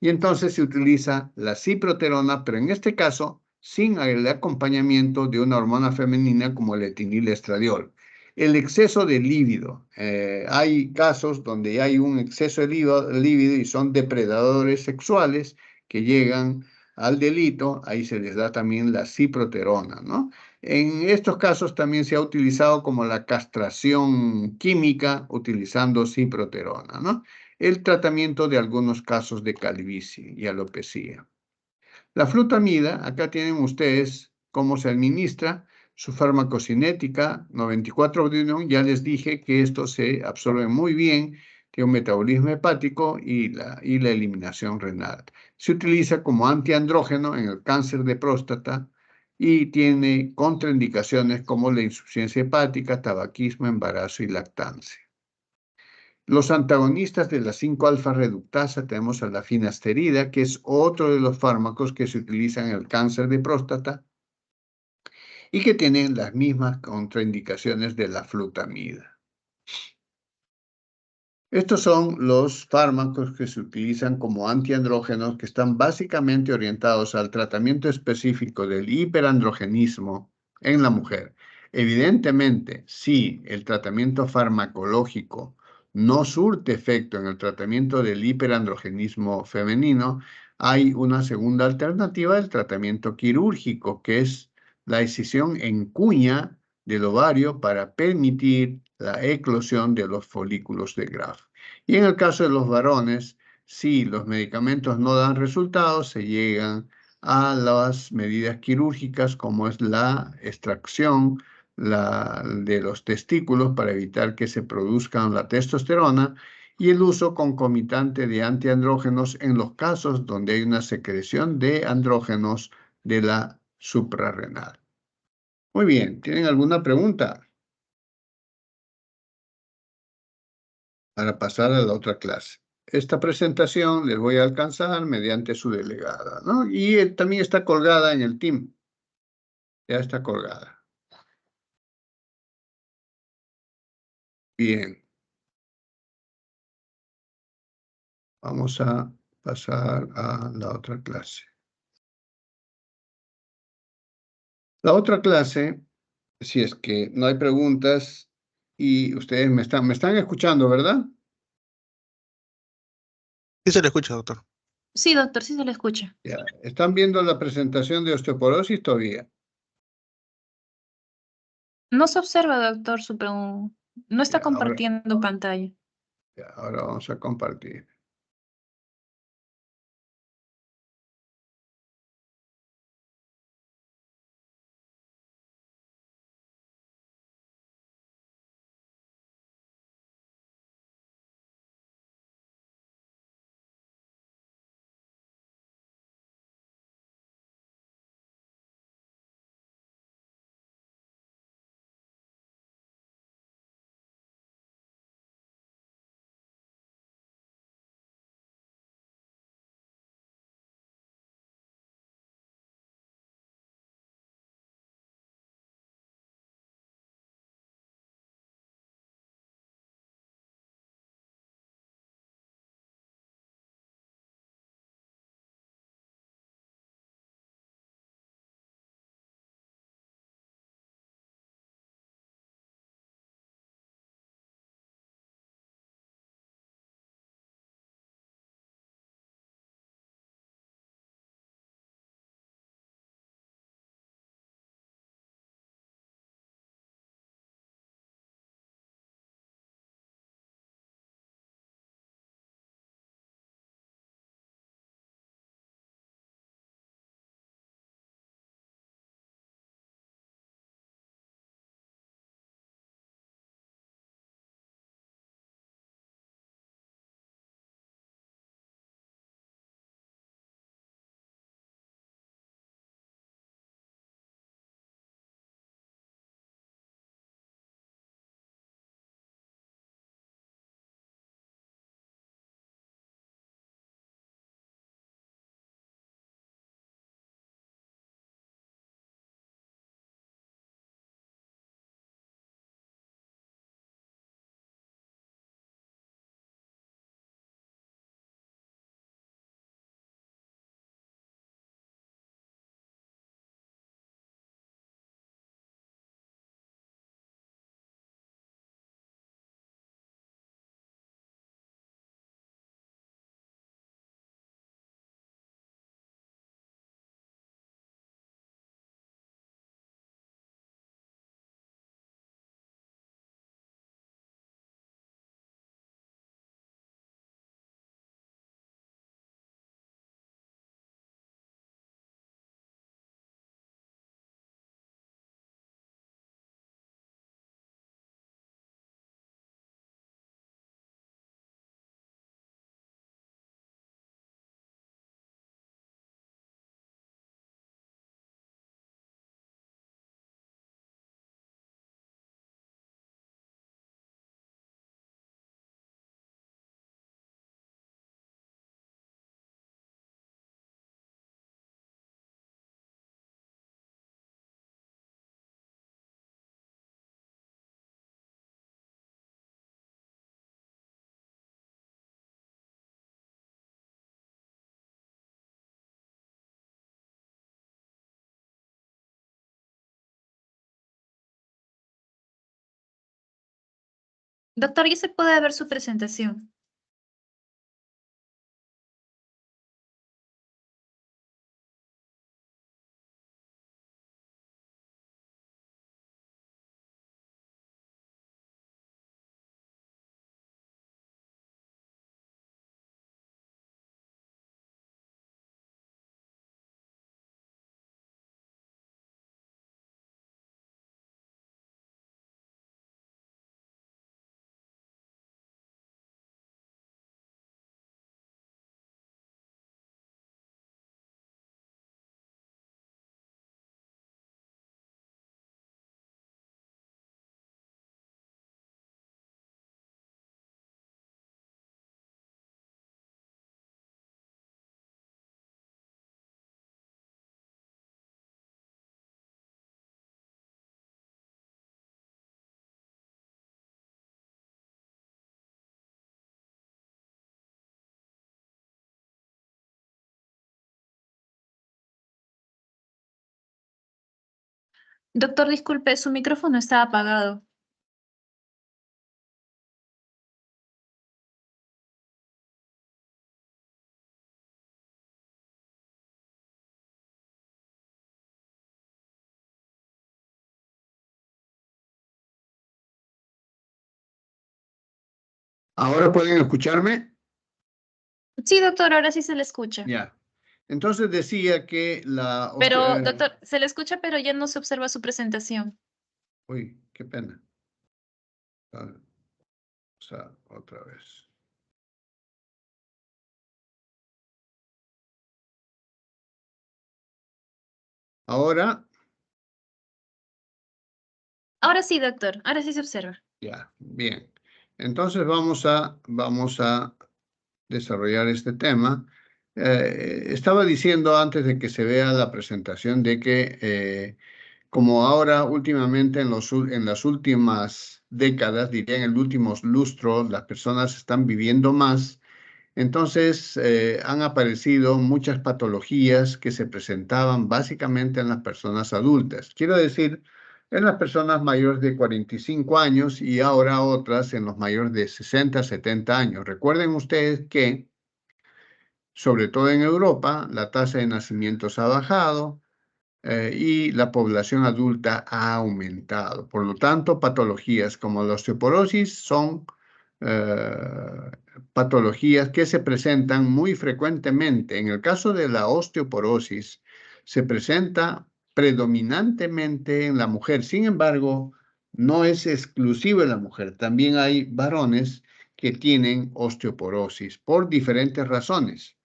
[SPEAKER 1] Y entonces se utiliza la ciproterona, pero en este caso sin el acompañamiento de una hormona femenina como el etinilestradiol. El exceso de líbido. Hay casos donde hay un exceso de líbido y son depredadores sexuales que llegan al delito, ahí se les da también la ciproterona, ¿no? En estos casos también se ha utilizado como la castración química utilizando ciproterona, ¿no? El tratamiento de algunos casos de calvicie y alopecia. La flutamida, acá tienen ustedes cómo se administra, su farmacocinética 94 de unión, ya les dije que esto se absorbe muy bien, tiene un metabolismo hepático y la eliminación renal. Se utiliza como antiandrógeno en el cáncer de próstata y tiene contraindicaciones como la insuficiencia hepática, tabaquismo, embarazo y lactancia. Los antagonistas de la 5-alfa reductasa tenemos a la finasterida, que es otro de los fármacos que se utilizan en el cáncer de próstata y que tienen las mismas contraindicaciones de la flutamida. Estos son los fármacos que se utilizan como antiandrógenos que están básicamente orientados al tratamiento específico del hiperandrogenismo en la mujer. Evidentemente, si el tratamiento farmacológico no surte efecto en el tratamiento del hiperandrogenismo femenino, hay una segunda alternativa, el tratamiento quirúrgico, que es la excisión en cuña del ovario para permitir la eclosión de los folículos de Graf. Y en el caso de los varones, si los medicamentos no dan resultados, se llegan a las medidas quirúrgicas como es la extracción de los testículos para evitar que se produzcan la testosterona y el uso concomitante de antiandrógenos en los casos donde hay una secreción de andrógenos de la suprarrenal. Muy bien, ¿tienen alguna pregunta? Para pasar a la otra clase. Esta presentación les voy a alcanzar mediante su delegada, ¿no? Y también está colgada en el Team. Ya está colgada. Bien. Vamos a pasar a la otra clase. La otra clase, si es que no hay preguntas y ustedes me están escuchando, ¿verdad?
[SPEAKER 2] Sí se le escucha, doctor.
[SPEAKER 3] Sí, doctor, sí se le escucha.
[SPEAKER 1] Ya. ¿Están viendo la presentación de osteoporosis todavía?
[SPEAKER 3] No se observa, doctor, no está
[SPEAKER 1] Ya,
[SPEAKER 3] compartiendo pantalla.
[SPEAKER 1] ahora vamos a compartir.
[SPEAKER 3] Doctor, ya se puede ver su presentación. Doctor, disculpe, su micrófono está apagado.
[SPEAKER 1] ¿Ahora pueden escucharme?
[SPEAKER 3] Sí, doctor, ahora sí se le escucha.
[SPEAKER 1] Ya. Entonces decía que
[SPEAKER 3] Pero, doctor, se le escucha, pero ya no se observa su presentación.
[SPEAKER 1] Uy, qué pena. O sea, otra vez. Ahora,
[SPEAKER 3] Ahora sí, doctor, ahora sí se observa.
[SPEAKER 1] ya, bien. Entonces vamos a desarrollar este tema. Estaba diciendo antes de que se vea la presentación de que como ahora últimamente en las últimas décadas, diría en el último lustro, las personas están viviendo más. Entonces, han aparecido muchas patologías que se presentaban básicamente en las personas adultas. Quiero decir, en las personas mayores de 45 años y ahora otras en los mayores de 60, 70 años. Recuerden ustedes que, sobre todo en Europa, la tasa de nacimientos ha bajado, y la población adulta ha aumentado. Por lo tanto, patologías como la osteoporosis son eh, patologías que se presentan muy frecuentemente. En el caso de la osteoporosis, se presenta predominantemente en la mujer. Sin embargo, no es exclusivo en la mujer. También hay varones que tienen osteoporosis por diferentes razones.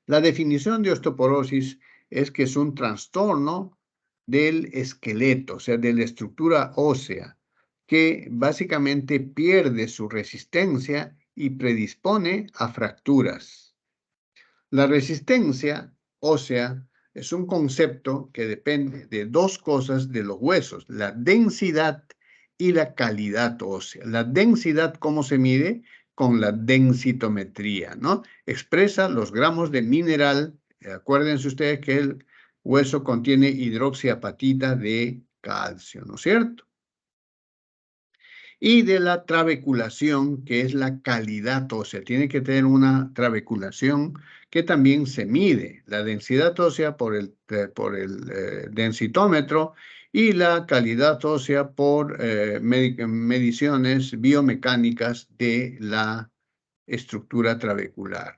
[SPEAKER 1] La definición de osteoporosis es que es un trastorno del esqueleto, o sea, de la estructura ósea, que básicamente pierde su resistencia y predispone a fracturas. La resistencia ósea es un concepto que depende de dos cosas de los huesos, la densidad y la calidad ósea. La densidad, ¿cómo se mide? Con la densitometría, ¿no? Expresa los gramos de mineral. Acuérdense ustedes que el hueso contiene hidroxiapatita de calcio, ¿no es cierto? Y de la trabeculación, que es la calidad ósea. Tiene que tener una trabeculación que también se mide, la densidad ósea por el densitómetro y la calidad ósea por mediciones biomecánicas de la estructura trabecular.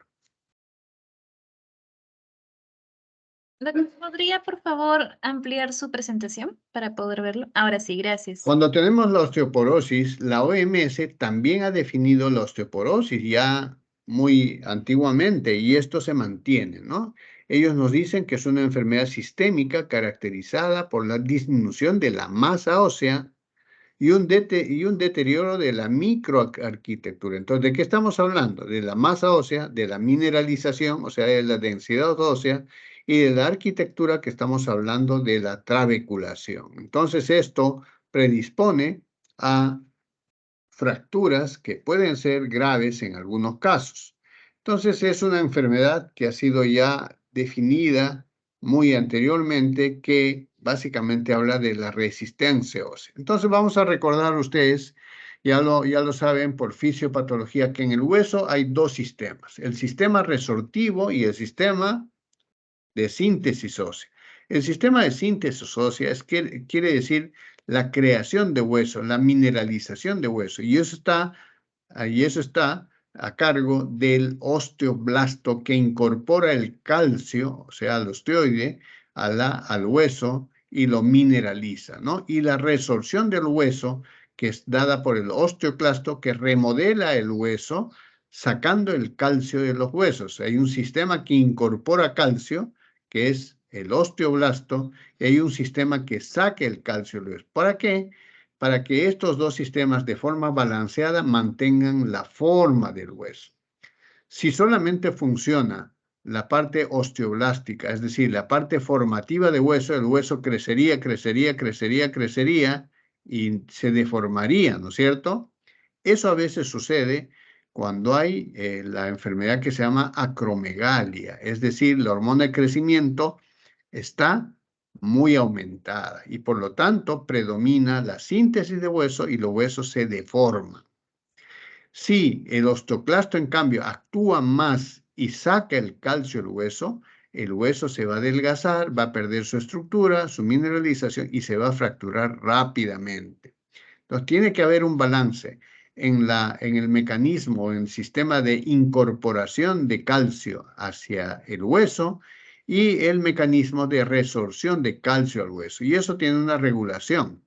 [SPEAKER 3] Doctor, ¿podría, por favor, ampliar su presentación para poder verlo? Ahora sí, gracias.
[SPEAKER 1] Cuando tenemos la osteoporosis, la OMS también ha definido la osteoporosis ya muy antiguamente y esto se mantiene, ¿no? Ellos nos dicen que es una enfermedad sistémica caracterizada por la disminución de la masa ósea y un deterioro de la microarquitectura. Entonces, ¿de qué estamos hablando? De la masa ósea, de la mineralización, o sea, de la densidad ósea, y de la arquitectura que estamos hablando de la trabeculación. Entonces, esto predispone a fracturas que pueden ser graves en algunos casos. Entonces, es una enfermedad que ha sido ya definida muy anteriormente, que básicamente habla de la resistencia ósea. Entonces, vamos a recordar a ustedes Ya lo saben por fisiopatología que en el hueso hay dos sistemas, el sistema resortivo y el sistema de síntesis ósea. El sistema de síntesis ósea quiere decir la creación de hueso, la mineralización de hueso, y eso está a cargo del osteoblasto que incorpora el calcio, o sea, el osteoide, al hueso y lo mineraliza, ¿no? Y la resorción del hueso, que es dada por el osteoclasto, que remodela el hueso, sacando el calcio de los huesos. Hay un sistema que incorpora calcio, que es el osteoblasto, y hay un sistema que saque el calcio del hueso. ¿Para qué? Para que estos dos sistemas de forma balanceada mantengan la forma del hueso. Si solamente funciona la parte osteoblástica, es decir, la parte formativa de hueso, el hueso crecería y se deformaría, ¿no es cierto? Eso a veces sucede cuando hay la enfermedad que se llama acromegalia, es decir, la hormona de crecimiento está muy aumentada y por lo tanto predomina la síntesis de hueso y los huesos se deforman. Si el osteoclasto, en cambio, actúa más y saca el calcio del hueso, el hueso se va a adelgazar, va a perder su estructura, su mineralización y se va a fracturar rápidamente. Entonces, tiene que haber un balance en el mecanismo, en el sistema de incorporación de calcio hacia el hueso y el mecanismo de resorción de calcio al hueso. Y eso tiene una regulación.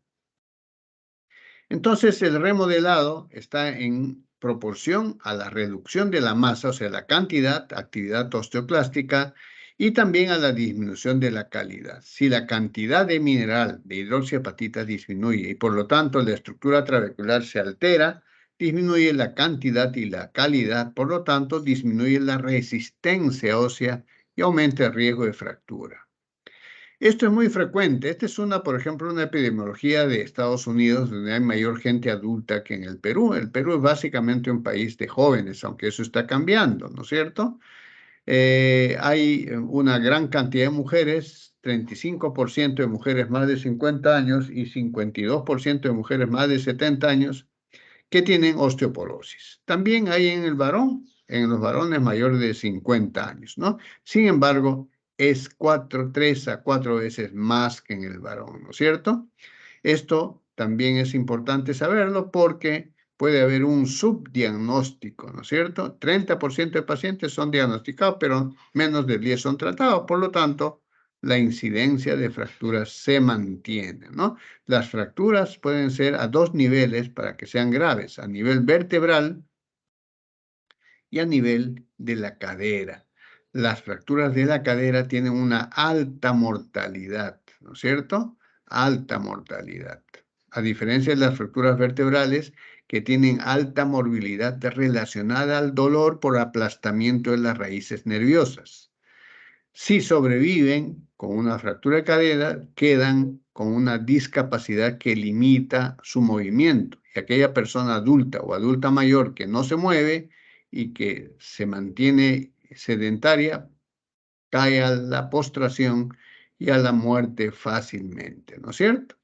[SPEAKER 1] Entonces, el remodelado está en proporción a la reducción de la masa, o sea, la cantidad, actividad osteoclástica, y también a la disminución de la calidad. Si la cantidad de mineral de hidroxiapatita disminuye y por lo tanto la estructura trabecular se altera, disminuye la cantidad y la calidad, por lo tanto disminuye la resistencia ósea y aumenta el riesgo de fractura. Esto es muy frecuente. Esta es por ejemplo, una epidemiología de Estados Unidos donde hay mayor gente adulta que en el Perú. El Perú es básicamente un país de jóvenes, aunque eso está cambiando, ¿no es cierto? Hay una gran cantidad de mujeres, 35% de mujeres más de 50 años y 52% de mujeres más de 70 años que tienen osteoporosis. También hay en los varones mayores de 50 años, ¿no? Sin embargo, es 3 a 4 veces más que en el varón, ¿no es cierto? Esto también es importante saberlo porque puede haber un subdiagnóstico, ¿no es cierto? 30% de pacientes son diagnosticados, pero menos de 10 son tratados. Por lo tanto, la incidencia de fracturas se mantiene, ¿no? Las fracturas pueden ser a dos niveles para que sean graves, a nivel vertebral y a nivel de la cadera. Las fracturas de la cadera tienen una alta mortalidad, ¿no es cierto? Alta mortalidad. A diferencia de las fracturas vertebrales que tienen alta morbilidad relacionada al dolor por aplastamiento de las raíces nerviosas. Si sobreviven con una fractura de cadera, quedan con una discapacidad que limita su movimiento. Y aquella persona adulta o adulta mayor que no se mueve y que se mantiene sedentaria, cae a la postración y a la muerte fácilmente, ¿no es cierto?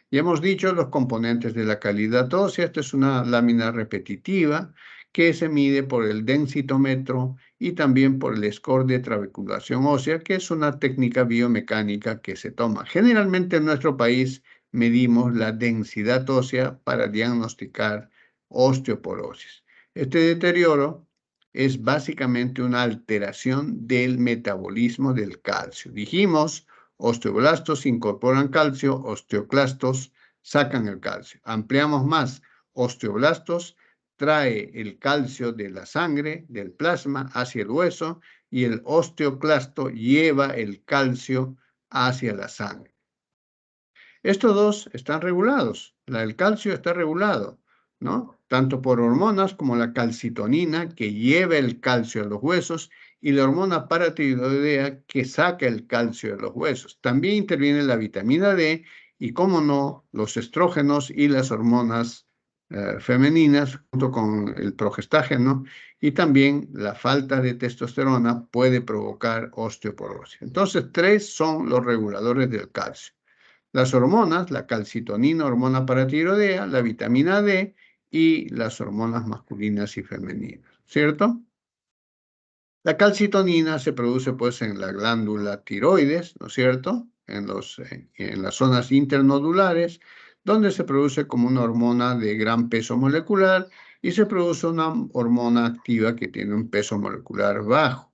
[SPEAKER 1] Y hemos dicho los componentes de la calidad ósea. Esta es una lámina repetitiva que se mide por el densitómetro y también por el score de trabeculación ósea, que es una técnica biomecánica que se toma. Generalmente en nuestro país medimos la densidad ósea para diagnosticar osteoporosis. Este deterioro es básicamente una alteración del metabolismo del calcio. Dijimos, osteoblastos incorporan calcio, osteoclastos sacan el calcio. Ampliamos más, osteoblastos trae el calcio de la sangre, del plasma, hacia el hueso y el osteoclasto lleva el calcio hacia la sangre. Estos dos están regulados. El calcio está regulado, ¿no? Tanto por hormonas como la calcitonina que lleva el calcio a los huesos y la hormona paratiroidea que saca el calcio de los huesos. También interviene la vitamina D y, cómo no, los estrógenos y las hormonas femeninas junto con el progestágeno, y también la falta de testosterona puede provocar osteoporosis. Entonces, tres son los reguladores del calcio. Las hormonas, la calcitonina, hormona paratiroidea, la vitamina D y las hormonas masculinas y femeninas, ¿cierto? La calcitonina se produce pues en la glándula tiroides, ¿no es cierto? En las zonas internodulares, donde se produce como una hormona de gran peso molecular y se produce una hormona activa que tiene un peso molecular bajo.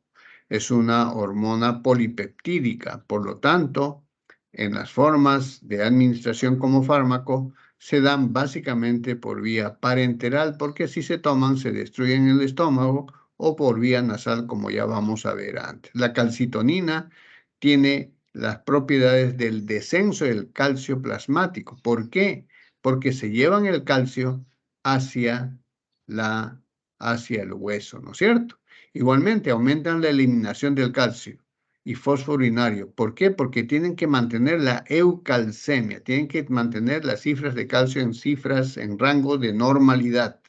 [SPEAKER 1] Es una hormona polipeptídica, por lo tanto, en las formas de administración como fármaco, se dan básicamente por vía parenteral, porque si se toman se destruyen en el estómago, o por vía nasal, como ya vamos a ver antes. La calcitonina tiene las propiedades del descenso del calcio plasmático. ¿Por qué? Porque se llevan el calcio hacia el hueso, ¿no es cierto? Igualmente aumentan la eliminación del calcio y fósforo urinario. ¿Por qué? Porque tienen que mantener la eucalcemia, tienen que mantener las cifras de calcio en rango de normalidad.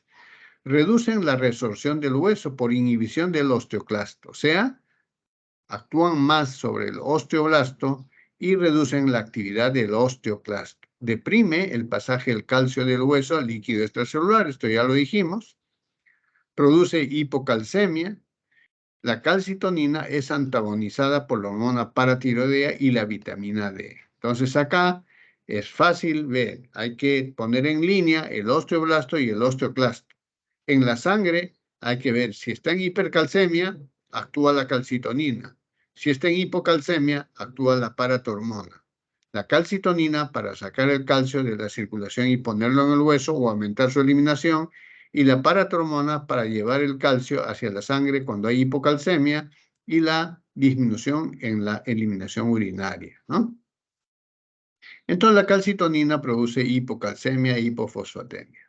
[SPEAKER 1] Reducen la resorción del hueso por inhibición del osteoclasto, o sea, actúan más sobre el osteoblasto y reducen la actividad del osteoclasto. Deprime el pasaje del calcio del hueso al líquido extracelular, esto ya lo dijimos. Produce hipocalcemia. La calcitonina es antagonizada por la hormona paratiroidea y la vitamina D. Entonces acá es fácil ver, hay que poner en línea el osteoblasto y el osteoclasto. En la sangre hay que ver si está en hipercalcemia, actúa la calcitonina. Si está en hipocalcemia, actúa la paratormona. La calcitonina para sacar el calcio de la circulación y ponerlo en el hueso o aumentar su eliminación, y la paratormona para llevar el calcio hacia la sangre cuando hay hipocalcemia y la disminución en la eliminación urinaria, ¿no? Entonces la calcitonina produce hipocalcemia e hipofosfatemia.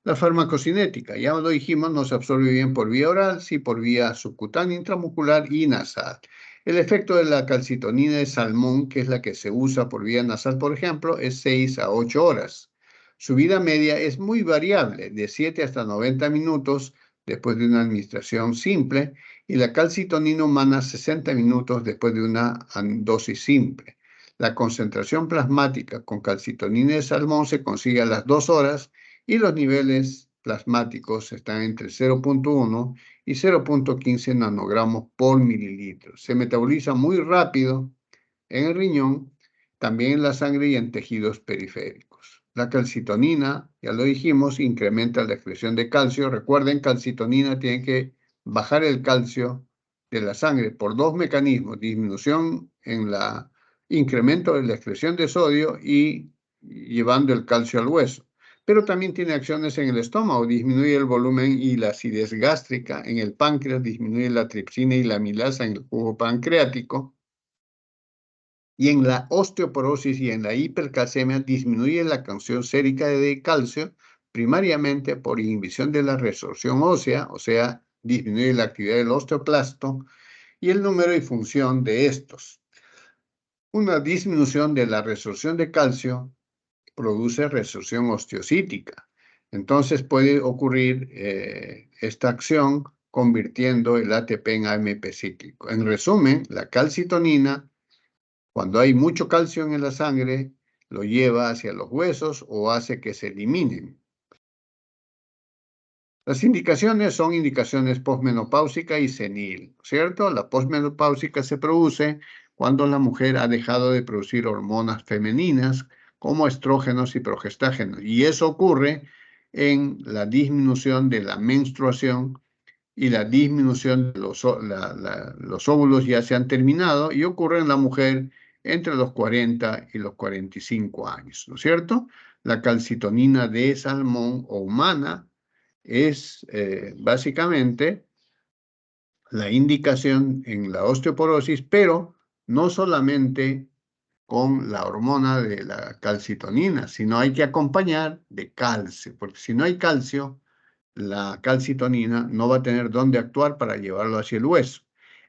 [SPEAKER 1] La farmacocinética, ya lo dijimos, no se absorbe bien por vía oral, sí por vía subcutánea, intramuscular y nasal. El efecto de la calcitonina de salmón, que es la que se usa por vía nasal, por ejemplo, es 6 a 8 horas. Su vida media es muy variable, de 7 hasta 90 minutos después de una administración simple, y la calcitonina humana 60 minutos después de una dosis simple. La concentración plasmática con calcitonina de salmón se consigue a las 2 horas, y los niveles plasmáticos están entre 0.1 y 0.15 nanogramos por mililitro. Se metaboliza muy rápido en el riñón, también en la sangre y en tejidos periféricos. La calcitonina, ya lo dijimos, incrementa la excreción de calcio. Recuerden, calcitonina tiene que bajar el calcio de la sangre por dos mecanismos: disminución en la incremento de la excreción de sodio y llevando el calcio al hueso. Pero también tiene acciones en el estómago, disminuye el volumen y la acidez gástrica. En el páncreas disminuye la tripsina y la amilasa en el jugo pancreático. Y en la osteoporosis y en la hipercalcemia disminuye la cantidad sérica de calcio, primariamente por inhibición de la resorción ósea, o sea, disminuye la actividad del osteoclasto y el número y función de estos. Una disminución de la resorción de calcio produce resorción osteocítica. Entonces puede ocurrir esta acción convirtiendo el ATP en AMP cíclico. En resumen, la calcitonina, cuando hay mucho calcio en la sangre, lo lleva hacia los huesos o hace que se eliminen. Las indicaciones son indicaciones posmenopáusica y senil, ¿cierto? La posmenopáusica se produce cuando la mujer ha dejado de producir hormonas femeninas como estrógenos y progestágenos, y eso ocurre en la disminución de la menstruación y la disminución de los óvulos ya se han terminado, y ocurre en la mujer entre los 40 y los 45 años, ¿no es cierto? La calcitonina de salmón o humana es básicamente la indicación en la osteoporosis, pero no solamente con la hormona de la calcitonina, sino hay que acompañar de calcio, porque si no hay calcio, la calcitonina no va a tener dónde actuar para llevarlo hacia el hueso.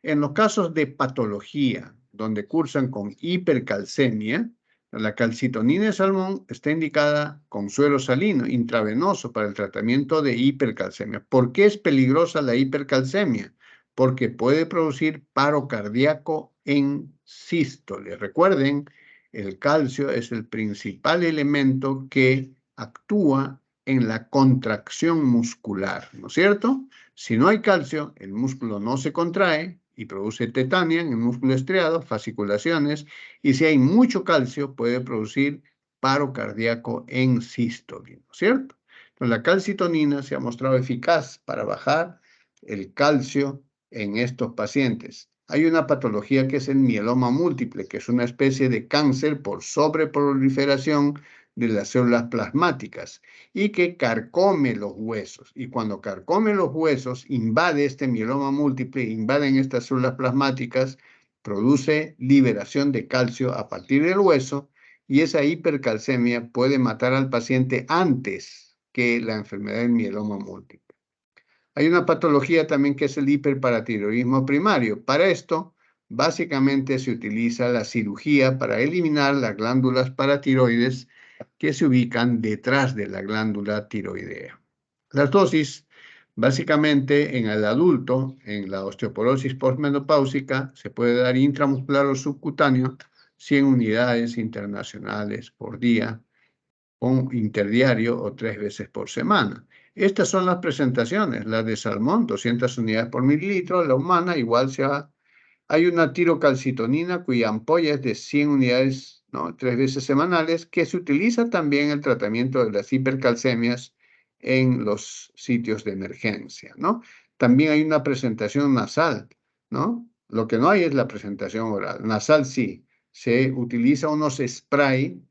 [SPEAKER 1] En los casos de patología, donde cursan con hipercalcemia, la calcitonina de salmón está indicada con suero salino intravenoso para el tratamiento de hipercalcemia. ¿Por qué es peligrosa la hipercalcemia? Porque puede producir paro cardíaco en sístole. Recuerden, el calcio es el principal elemento que actúa en la contracción muscular, ¿no es cierto? Si no hay calcio, el músculo no se contrae y produce tetania en el músculo estriado, fasciculaciones, y si hay mucho calcio, puede producir paro cardíaco en sístole, ¿no es cierto? Entonces, la calcitonina se ha mostrado eficaz para bajar el calcio en estos pacientes. Hay una patología que es el mieloma múltiple, que es una especie de cáncer por sobreproliferación de las células plasmáticas y que carcome los huesos. Y cuando carcome los huesos, invade este mieloma múltiple, invaden estas células plasmáticas, produce liberación de calcio a partir del hueso y esa hipercalcemia puede matar al paciente antes que la enfermedad del mieloma múltiple. Hay una patología también que es el hiperparatiroidismo primario. Para esto, básicamente se utiliza la cirugía para eliminar las glándulas paratiroides que se ubican detrás de la glándula tiroidea. Las dosis, básicamente en el adulto, en la osteoporosis postmenopáusica, se puede dar intramuscular o subcutáneo 100 unidades internacionales por día, o interdiario o 3 veces por semana. Estas son las presentaciones, la de salmón, 200 unidades por mililitro, la humana igual hay una tirocalcitonina cuya ampolla es de 100 unidades, ¿no? 3 veces semanales, que se utiliza también en el tratamiento de las hipercalcemias en los sitios de emergencia, ¿no? También hay una presentación nasal, ¿no? Lo que no hay es la presentación oral. Nasal sí, se utiliza unos spray,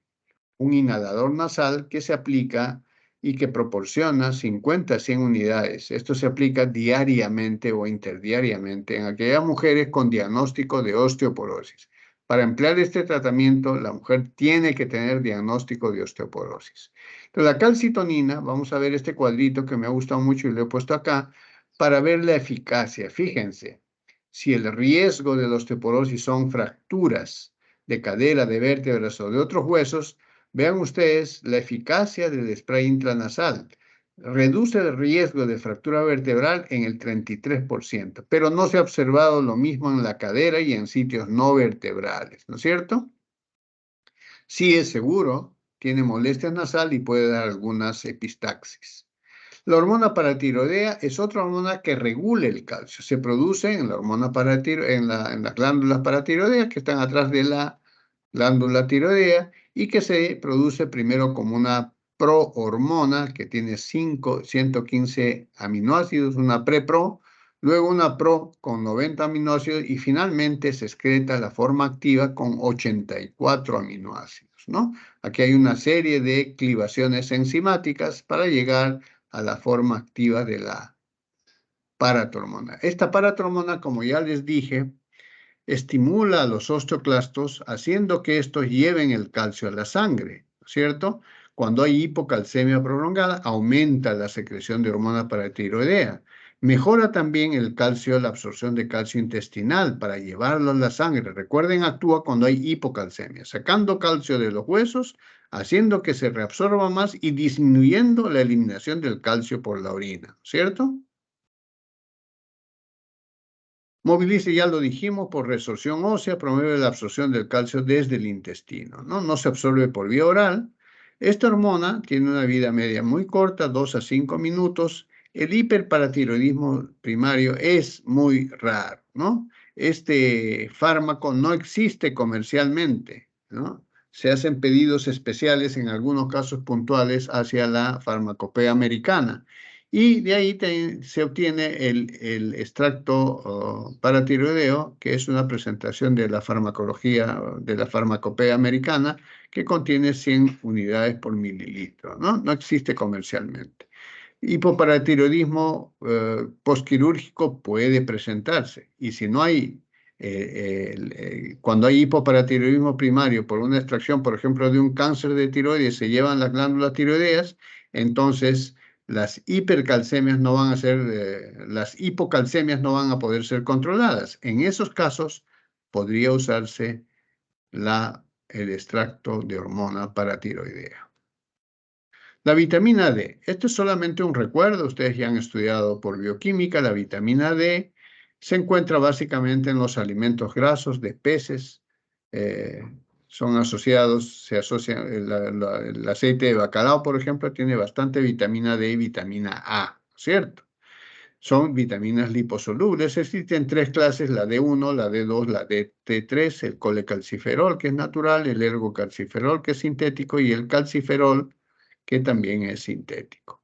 [SPEAKER 1] un inhalador nasal que se aplica y que proporciona 50 a 100 unidades. Esto se aplica diariamente o interdiariamente en aquellas mujeres con diagnóstico de osteoporosis. Para emplear este tratamiento, la mujer tiene que tener diagnóstico de osteoporosis. Entonces, la calcitonina, vamos a ver este cuadrito que me ha gustado mucho y lo he puesto acá, para ver la eficacia. Fíjense, si el riesgo de la osteoporosis son fracturas de cadera, de vértebras o de otros huesos, vean ustedes la eficacia del spray intranasal. Reduce el riesgo de fractura vertebral en el 33%, pero no se ha observado lo mismo en la cadera y en sitios no vertebrales, ¿no es cierto? Sí es seguro, tiene molestias nasal y puede dar algunas epistaxis. La hormona paratiroidea es otra hormona que regula el calcio. Se produce en la hormona en las glándulas paratiroideas que están atrás de la glándula tiroidea y que se produce primero como una prohormona que tiene 115 aminoácidos, una prepro, luego una pro con 90 aminoácidos y finalmente se excreta la forma activa con 84 aminoácidos, ¿no? Aquí hay una serie de clivaciones enzimáticas para llegar a la forma activa de la paratormona. Esta paratormona, como ya les dije, estimula a los osteoclastos haciendo que estos lleven el calcio a la sangre, ¿cierto? Cuando hay hipocalcemia prolongada, aumenta la secreción de hormona paratiroidea. Mejora también el calcio, la absorción de calcio intestinal para llevarlo a la sangre. Recuerden, actúa cuando hay hipocalcemia, sacando calcio de los huesos, haciendo que se reabsorba más y disminuyendo la eliminación del calcio por la orina, ¿cierto? Moviliza, ya lo dijimos, por resorción ósea, promueve la absorción del calcio desde el intestino, ¿no? No se absorbe por vía oral. Esta hormona tiene una vida media muy corta, 2 a 5 minutos. El hiperparatiroidismo primario es muy raro, ¿no? Este fármaco no existe comercialmente, ¿no? Se hacen pedidos especiales en algunos casos puntuales hacia la farmacopea americana. Y de ahí se obtiene el extracto paratiroideo, que es una presentación de la farmacología, de la farmacopea americana, que contiene 100 unidades por mililitro, ¿no? No existe comercialmente. Hipoparatiroidismo postquirúrgico puede presentarse, y si no hay, cuando hay hipoparatiroidismo primario por una extracción, por ejemplo, de un cáncer de tiroides, se llevan las glándulas tiroideas, entonces las hipercalcemias no van a ser, las hipocalcemias no van a poder ser controladas. En esos casos podría usarse el extracto de hormona paratiroidea. La vitamina D, esto es solamente un recuerdo, ustedes ya han estudiado por bioquímica, la vitamina D se encuentra básicamente en los alimentos grasos de peces, son asociados, se asocian, el aceite de bacalao, por ejemplo, tiene bastante vitamina D y vitamina A, ¿cierto? Son vitaminas liposolubles. Existen 3 clases, la D1, la D2, la DT3, el colecalciferol, que es natural, el ergocalciferol, que es sintético, y el calciferol, que también es sintético.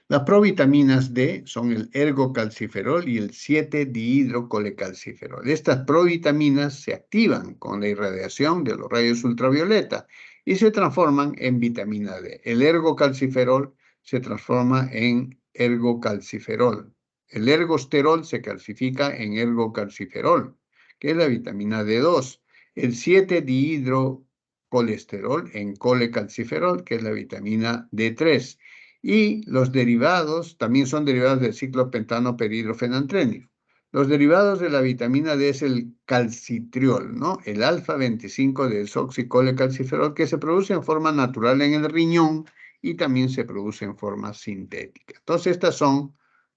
[SPEAKER 1] Las provitaminas D son el ergocalciferol y el 7-dihidrocolecalciferol. Estas provitaminas se activan con la irradiación de los rayos ultravioleta y se transforman en vitamina D. El ergocalciferol se transforma en ergocalciferol. El ergosterol se calcifica en ergocalciferol, que es la vitamina D2. El 7-dihidrocolesterol en colecalciferol, que es la vitamina D3. Y los derivados también son derivados del ciclopentano perhidrofenantrenio. Los derivados de la vitamina D es el calcitriol, ¿no? El alfa-25 desoxicolecalciferol, que se produce en forma natural en el riñón y también se produce en forma sintética. Entonces, estas son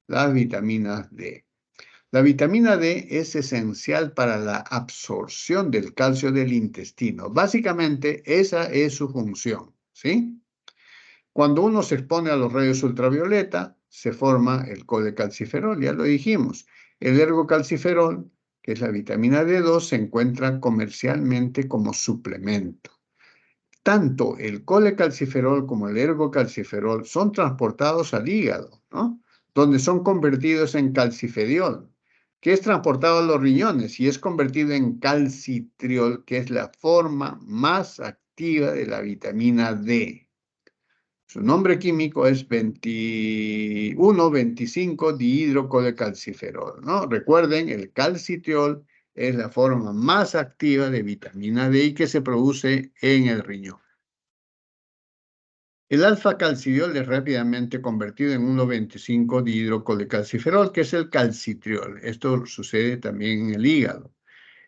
[SPEAKER 1] las vitaminas D. La vitamina D es esencial para la absorción del calcio del intestino. Básicamente, esa es su función, ¿sí? Cuando uno se expone a los rayos ultravioleta, se forma el colecalciferol, ya lo dijimos. El ergocalciferol, que es la vitamina D2, se encuentra comercialmente como suplemento. Tanto el colecalciferol como el ergocalciferol son transportados al hígado, ¿no? Donde son convertidos en calcifediol, que es transportado a los riñones y es convertido en calcitriol, que es la forma más activa de la vitamina D. Su nombre químico es 21,25-dihidrocolecalciferol, ¿no? Recuerden, el calcitriol es la forma más activa de vitamina D y que se produce en el riñón. El alfa-calcidiol es rápidamente convertido en 1,25-dihidrocolecalciferol, que es el calcitriol. Esto sucede también en el hígado.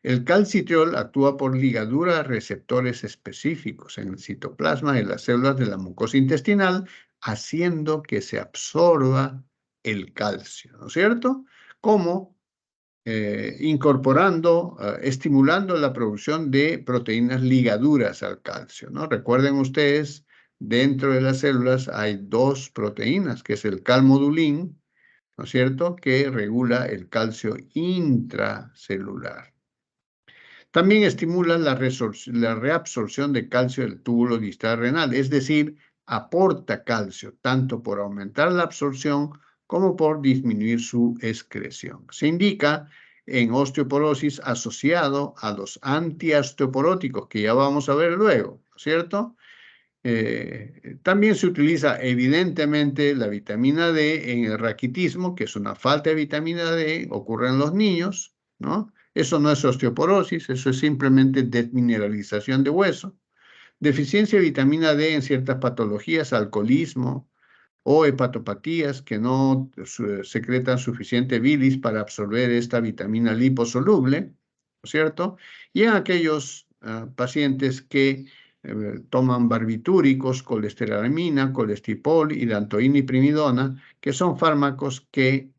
[SPEAKER 1] El calcitriol actúa por ligadura a receptores específicos en el citoplasma de las células de la mucosa intestinal, haciendo que se absorba el calcio, ¿no es cierto? Como incorporando, estimulando la producción de proteínas ligaduras al calcio, ¿no? Recuerden ustedes, dentro de las células hay 2 proteínas, que es el calmodulín, ¿no es cierto?, que regula el calcio intracelular. También estimula la reabsorción de calcio del túbulo distal renal, es decir, aporta calcio, tanto por aumentar la absorción como por disminuir su excreción. Se indica en osteoporosis asociado a los antiosteoporóticos, que ya vamos a ver luego, ¿cierto? También se utiliza evidentemente la vitamina D en el raquitismo, que es una falta de vitamina D, ocurre en los niños, ¿no? Eso no es osteoporosis, eso es simplemente desmineralización de hueso. Deficiencia de vitamina D en ciertas patologías, alcoholismo o hepatopatías que no secretan suficiente bilis para absorber esta vitamina liposoluble, ¿no es cierto? Y en aquellos pacientes que toman barbitúricos, colesteramina, colestipol, hidantoína y primidona, que son fármacos que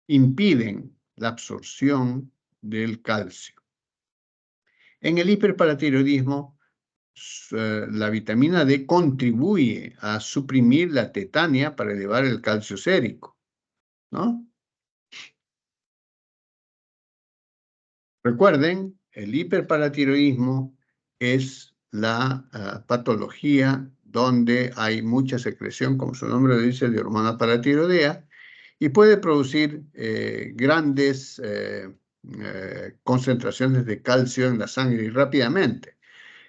[SPEAKER 1] impiden la absorción del calcio. En el hiperparatiroidismo, la vitamina D contribuye a suprimir la tetania para elevar el calcio sérico, ¿no? Recuerden, el hiperparatiroidismo es la patología donde hay mucha secreción, como su nombre lo dice, de hormona paratiroidea, y puede producir grandes concentraciones de calcio en la sangre rápidamente.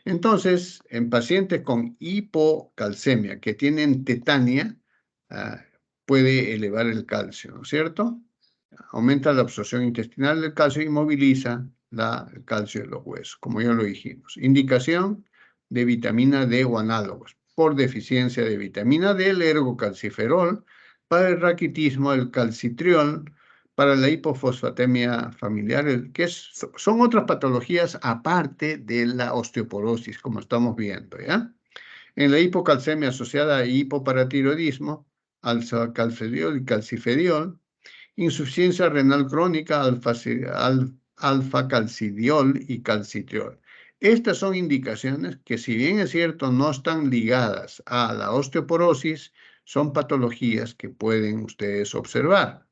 [SPEAKER 1] Entonces, en pacientes con hipocalcemia que tienen tetania, puede elevar el calcio, ¿no es cierto? Aumenta la absorción intestinal del calcio y moviliza el calcio de los huesos, como ya lo dijimos. Indicación de vitamina D o análogos. Por deficiencia de vitamina D, el ergocalciferol. Para el raquitismo, el calcitriol. Para la hipofosfatemia familiar, que son otras patologías aparte de la osteoporosis, como estamos viendo, ¿ya? En la hipocalcemia asociada a hipoparatiroidismo, alfa-calcidiol y calcifediol. Insuficiencia renal crónica, alfa-calcidiol y calcitriol. Estas son indicaciones que, si bien es cierto, no están ligadas a la osteoporosis, son patologías que pueden ustedes observar.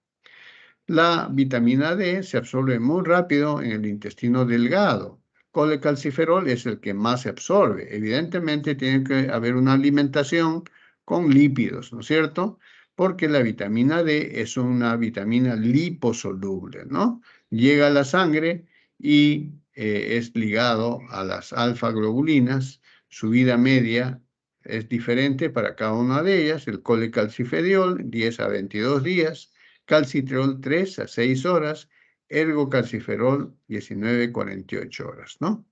[SPEAKER 1] La vitamina D se absorbe muy rápido en el intestino delgado. Colecalciferol es el que más se absorbe. Evidentemente tiene que haber una alimentación con lípidos, ¿no es cierto? Porque la vitamina D es una vitamina liposoluble, ¿no? Llega a la sangre y es ligado a las alfa-globulinas. Su vida media es diferente para cada una de ellas. El colecalciferiol, 10 a 22 días. Calcitriol, 3 a 6 horas. Ergocalciferol, 19 a 48 horas, ¿no?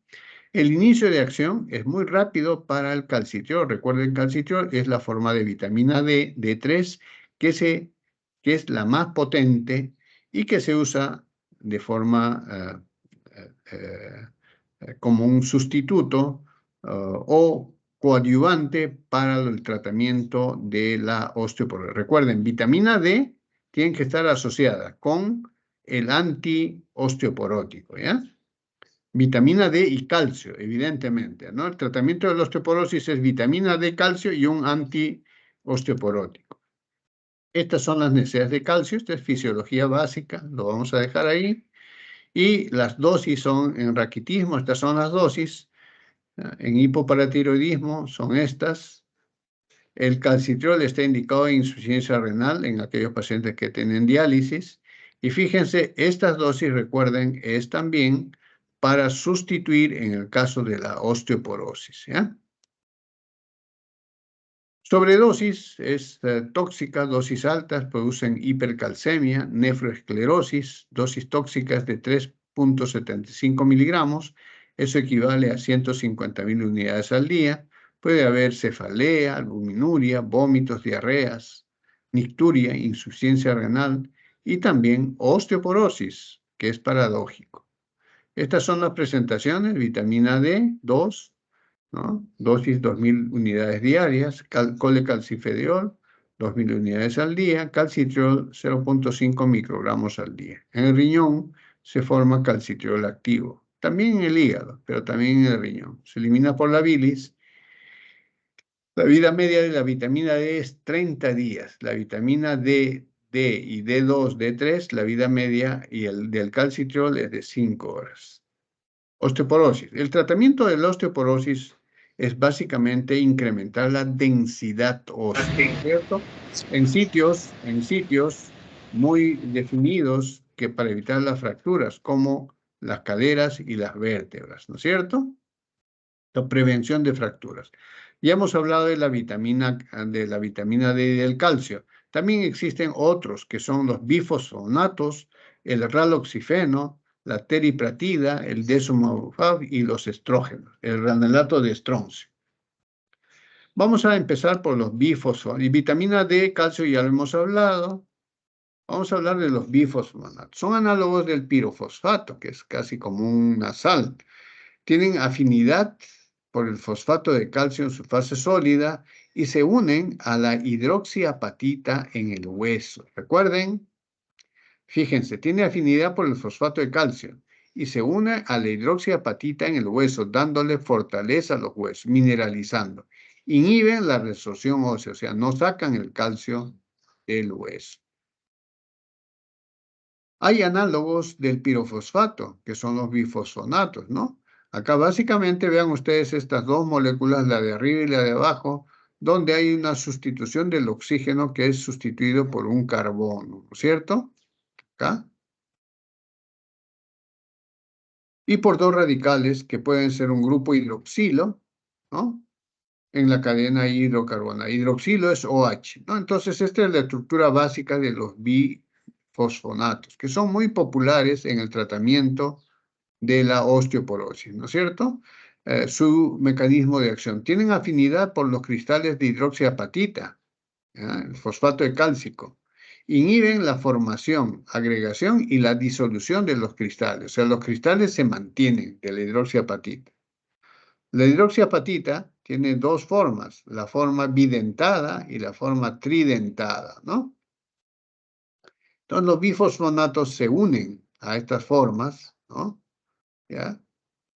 [SPEAKER 1] El inicio de acción es muy rápido para el calcitriol. Recuerden, calcitriol es la forma de vitamina D, D3, que es la más potente y que se usa de forma como un sustituto o coadyuvante para el tratamiento de la osteoporosis. Recuerden, vitamina D tiene que estar asociada con el antiosteoporótico, ¿ya? Vitamina D y calcio, evidentemente, ¿no? El tratamiento de la osteoporosis es vitamina D, calcio y un antiosteoporótico. Estas son las necesidades de calcio, esta es fisiología básica, lo vamos a dejar ahí. Y las dosis son en raquitismo, estas son las dosis. En hipoparatiroidismo son estas. El calcitriol está indicado en insuficiencia renal en aquellos pacientes que tienen diálisis. Y fíjense, estas dosis, recuerden, es también para sustituir en el caso de la osteoporosis, ¿ya? Sobredosis es tóxica, dosis altas producen hipercalcemia, nefroesclerosis, dosis tóxicas de 3.75 miligramos, eso equivale a 150.000 unidades al día. Puede haber cefalea, albuminuria, vómitos, diarreas, nicturia, insuficiencia renal y también osteoporosis, que es paradójico. Estas son las presentaciones: vitamina D, 2, ¿no? Dosis 2.000 unidades diarias, colecalcifediol, 2.000 unidades al día, calcitriol, 0.5 microgramos al día. En el riñón se forma calcitriol activo, también en el hígado, pero también en el riñón. Se elimina por la bilis. La vida media de la vitamina D es 30 días. La vitamina D y D2, D3, la vida media y el del calcitriol es de 5 horas. Osteoporosis. El tratamiento de la osteoporosis es básicamente incrementar la densidad ósea, ¿cierto? En sitios muy definidos que para evitar las fracturas, como las caderas y las vértebras, ¿no es cierto? La prevención de fracturas. Ya hemos hablado de la vitamina D y del calcio. También existen otros que son los bifosfonatos, el raloxifeno, la teripratida, el desumabufab y los estrógenos, el granulato de estroncio. Vamos a empezar por los bifosfonatos. Y vitamina D, calcio ya lo hemos hablado. Vamos a hablar de los bifosfonatos. Son análogos del pirofosfato, que es casi como una sal. Tienen afinidad por el fosfato de calcio en su fase sólida y se unen a la hidroxiapatita en el hueso. Recuerden, fíjense, tiene afinidad por el fosfato de calcio y se une a la hidroxiapatita en el hueso, dándole fortaleza a los huesos, mineralizando. Inhiben la resorción ósea, o sea, no sacan el calcio del hueso. Hay análogos del pirofosfato, que son los bifosfonatos, ¿no? Acá básicamente vean ustedes estas dos moléculas, la de arriba y la de abajo, donde hay una sustitución del oxígeno que es sustituido por un carbono, ¿no es cierto? Acá. Y por dos radicales que pueden ser un grupo hidroxilo, ¿no? En la cadena hidrocarbonato. Hidroxilo es OH, ¿no? Entonces, esta es la estructura básica de los bifosfonatos, que son muy populares en el tratamiento de la osteoporosis, ¿no es cierto? Su mecanismo de acción. Tienen afinidad por los cristales de hidroxiapatita, ¿ya? El fosfato de cálcico. Inhiben la formación, agregación y la disolución de los cristales. O sea, los cristales se mantienen de la hidroxiapatita. La hidroxiapatita tiene dos formas, la forma bidentada y la forma tridentada, ¿no? Entonces, los bifosfonatos se unen a estas formas ¿no? ¿Ya?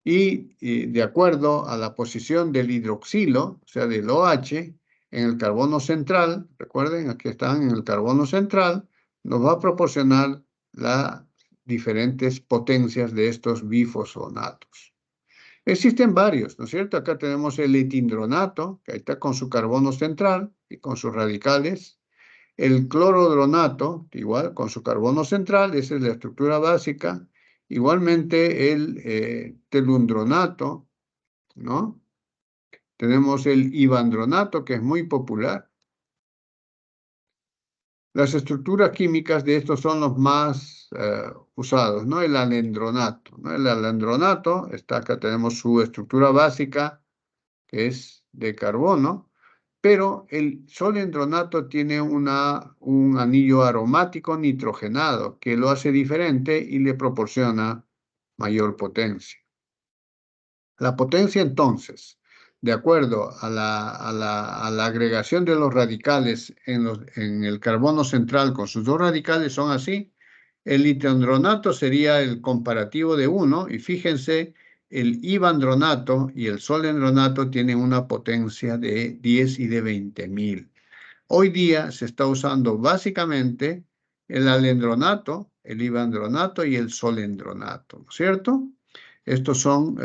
[SPEAKER 1] Y de acuerdo a la posición del hidroxilo, o sea, del OH, en el carbono central, recuerden, aquí están en el carbono central, nos va a proporcionar las diferentes potencias de estos bifosfonatos. Existen varios, ¿no es cierto? Acá tenemos el etindronato, que ahí está con su carbono central y con sus radicales. El clorodronato, igual, con su carbono central, esa es la estructura básica. Igualmente el telundronato, ¿no? Tenemos el ivandronato, que es muy popular. Las estructuras químicas de estos son los más usados, ¿no? El alendronato, ¿no? El alendronato, está acá tenemos su estructura básica, que es de carbono, pero el solendronato tiene un anillo aromático nitrogenado que lo hace diferente y le proporciona mayor potencia. La potencia entonces, de acuerdo a la agregación de los radicales en el carbono central con sus dos radicales son así. El litandronato sería el comparativo de 1 y fíjense, el ivandronato y el solendronato tienen una potencia de 10 y de 20.000. Hoy día se está usando básicamente el alendronato, el ivandronato y el solendronato, ¿no es cierto? Estos son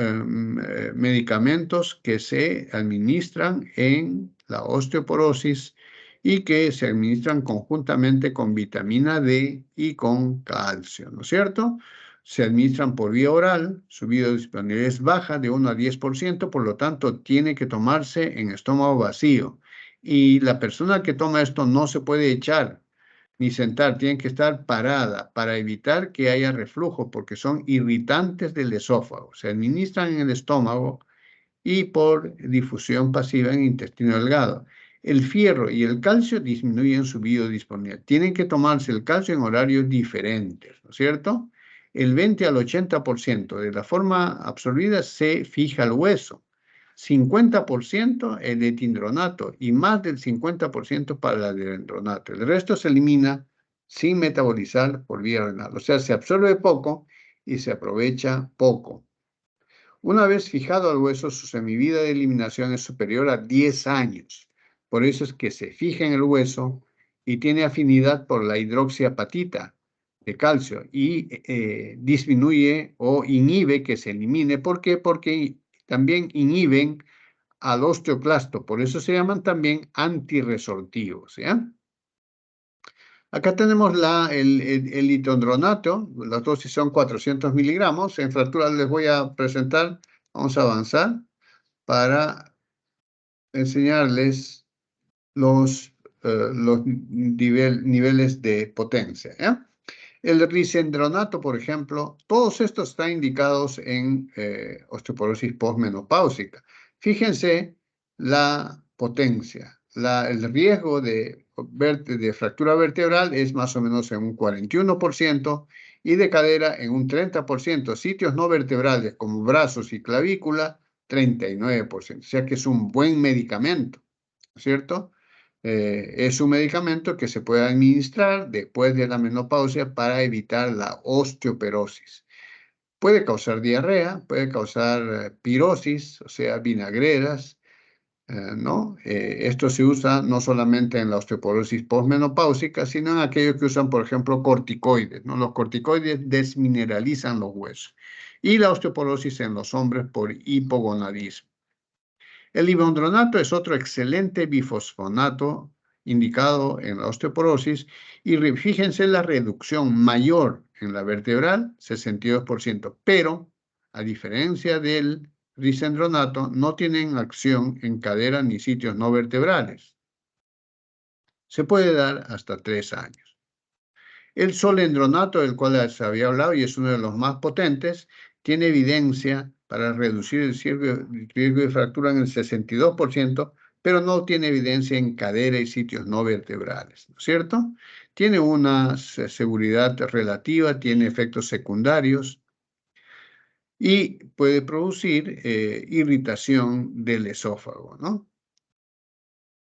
[SPEAKER 1] medicamentos que se administran en la osteoporosis y que se administran conjuntamente con vitamina D y con calcio, ¿no es cierto? Se administran por vía oral, su biodisponibilidad es baja de 1 a 10%, por lo tanto tiene que tomarse en estómago vacío. Y la persona que toma esto no se puede echar ni sentar, tiene que estar parada para evitar que haya reflujo, porque son irritantes del esófago. Se administran en el estómago y por difusión pasiva en el intestino delgado. El fierro y el calcio disminuyen su biodisponibilidad. Tienen que tomarse el calcio en horarios diferentes, ¿no es cierto? El 20 al 80% de la forma absorbida se fija al hueso. 50% el etindronato y más del 50% para el alendronato. El resto se elimina sin metabolizar por vía renal. O sea, se absorbe poco y se aprovecha poco. Una vez fijado al hueso, su semivida de eliminación es superior a 10 años. Por eso es que se fija en el hueso y tiene afinidad por la hidroxiapatita de calcio y disminuye o inhibe que se elimine. ¿Por qué? Porque también inhiben al osteoclasto, por eso se llaman también antirresortivos, ¿ya? Acá tenemos el litondronato, las dosis son 400 miligramos, en fractura les voy a presentar, vamos a avanzar para enseñarles los niveles de potencia, ¿ya? El risendronato, por ejemplo, todos estos están indicados en osteoporosis postmenopáusica. Fíjense la potencia. El riesgo de fractura vertebral es más o menos en un 41% y de cadera en un 30%. Sitios no vertebrales como brazos y clavícula, 39%. O sea que es un buen medicamento, ¿cierto? Es un medicamento que se puede administrar después de la menopausia para evitar la osteoporosis. Puede causar diarrea, puede causar pirosis, o sea, vinagreras, ¿no? Esto se usa no solamente en la osteoporosis postmenopáusica, sino en aquellos que usan, por ejemplo, corticoides, ¿no? Los corticoides desmineralizan los huesos. Y la osteoporosis en los hombres por hipogonadismo. El ivandronato es otro excelente bifosfonato indicado en la osteoporosis y fíjense la reducción mayor en la vertebral, 62%, pero a diferencia del risendronato, no tienen acción en cadera ni sitios no vertebrales. Se puede dar hasta 3 años. El solendronato, del cual se había hablado y es uno de los más potentes, tiene evidencia para reducir el riesgo de fractura en el 62%, pero no tiene evidencia en cadera y sitios no vertebrales, ¿no es cierto? Tiene una seguridad relativa, tiene efectos secundarios y puede producir irritación del esófago, ¿no?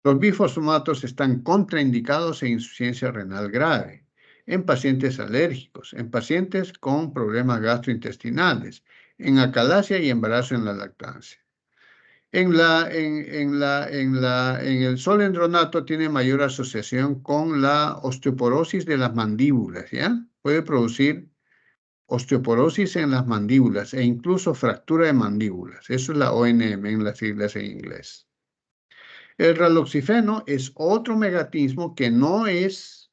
[SPEAKER 1] Los bifosfonatos están contraindicados en insuficiencia renal grave. en pacientes alérgicos, en pacientes con problemas gastrointestinales, en acalasia y embarazo en la lactancia. En el solendronato tiene mayor asociación con la osteoporosis de las mandíbulas, ¿ya? Puede producir osteoporosis en las mandíbulas e incluso fractura de mandíbulas. Eso es la ONM en las siglas en inglés. El raloxifeno es otro mecanismo que no es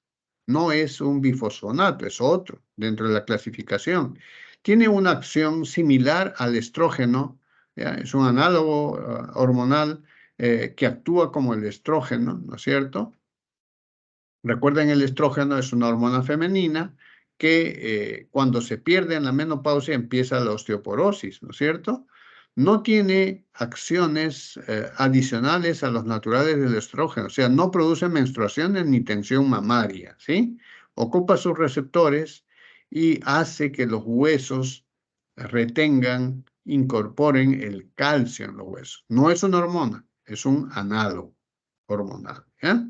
[SPEAKER 1] un bifosfonato, es otro dentro de la clasificación. Tiene una acción similar al estrógeno, ¿ya? Es un análogo hormonal que actúa como el estrógeno, ¿no es cierto? Recuerden, el estrógeno es una hormona femenina que cuando se pierde en la menopausia empieza la osteoporosis, ¿no es cierto? No tiene acciones adicionales a los naturales del estrógeno, o sea, no produce menstruaciones ni tensión mamaria, ¿sí? Ocupa sus receptores y hace que los huesos retengan, incorporen el calcio en los huesos. No es una hormona, es un análogo hormonal, ¿ya?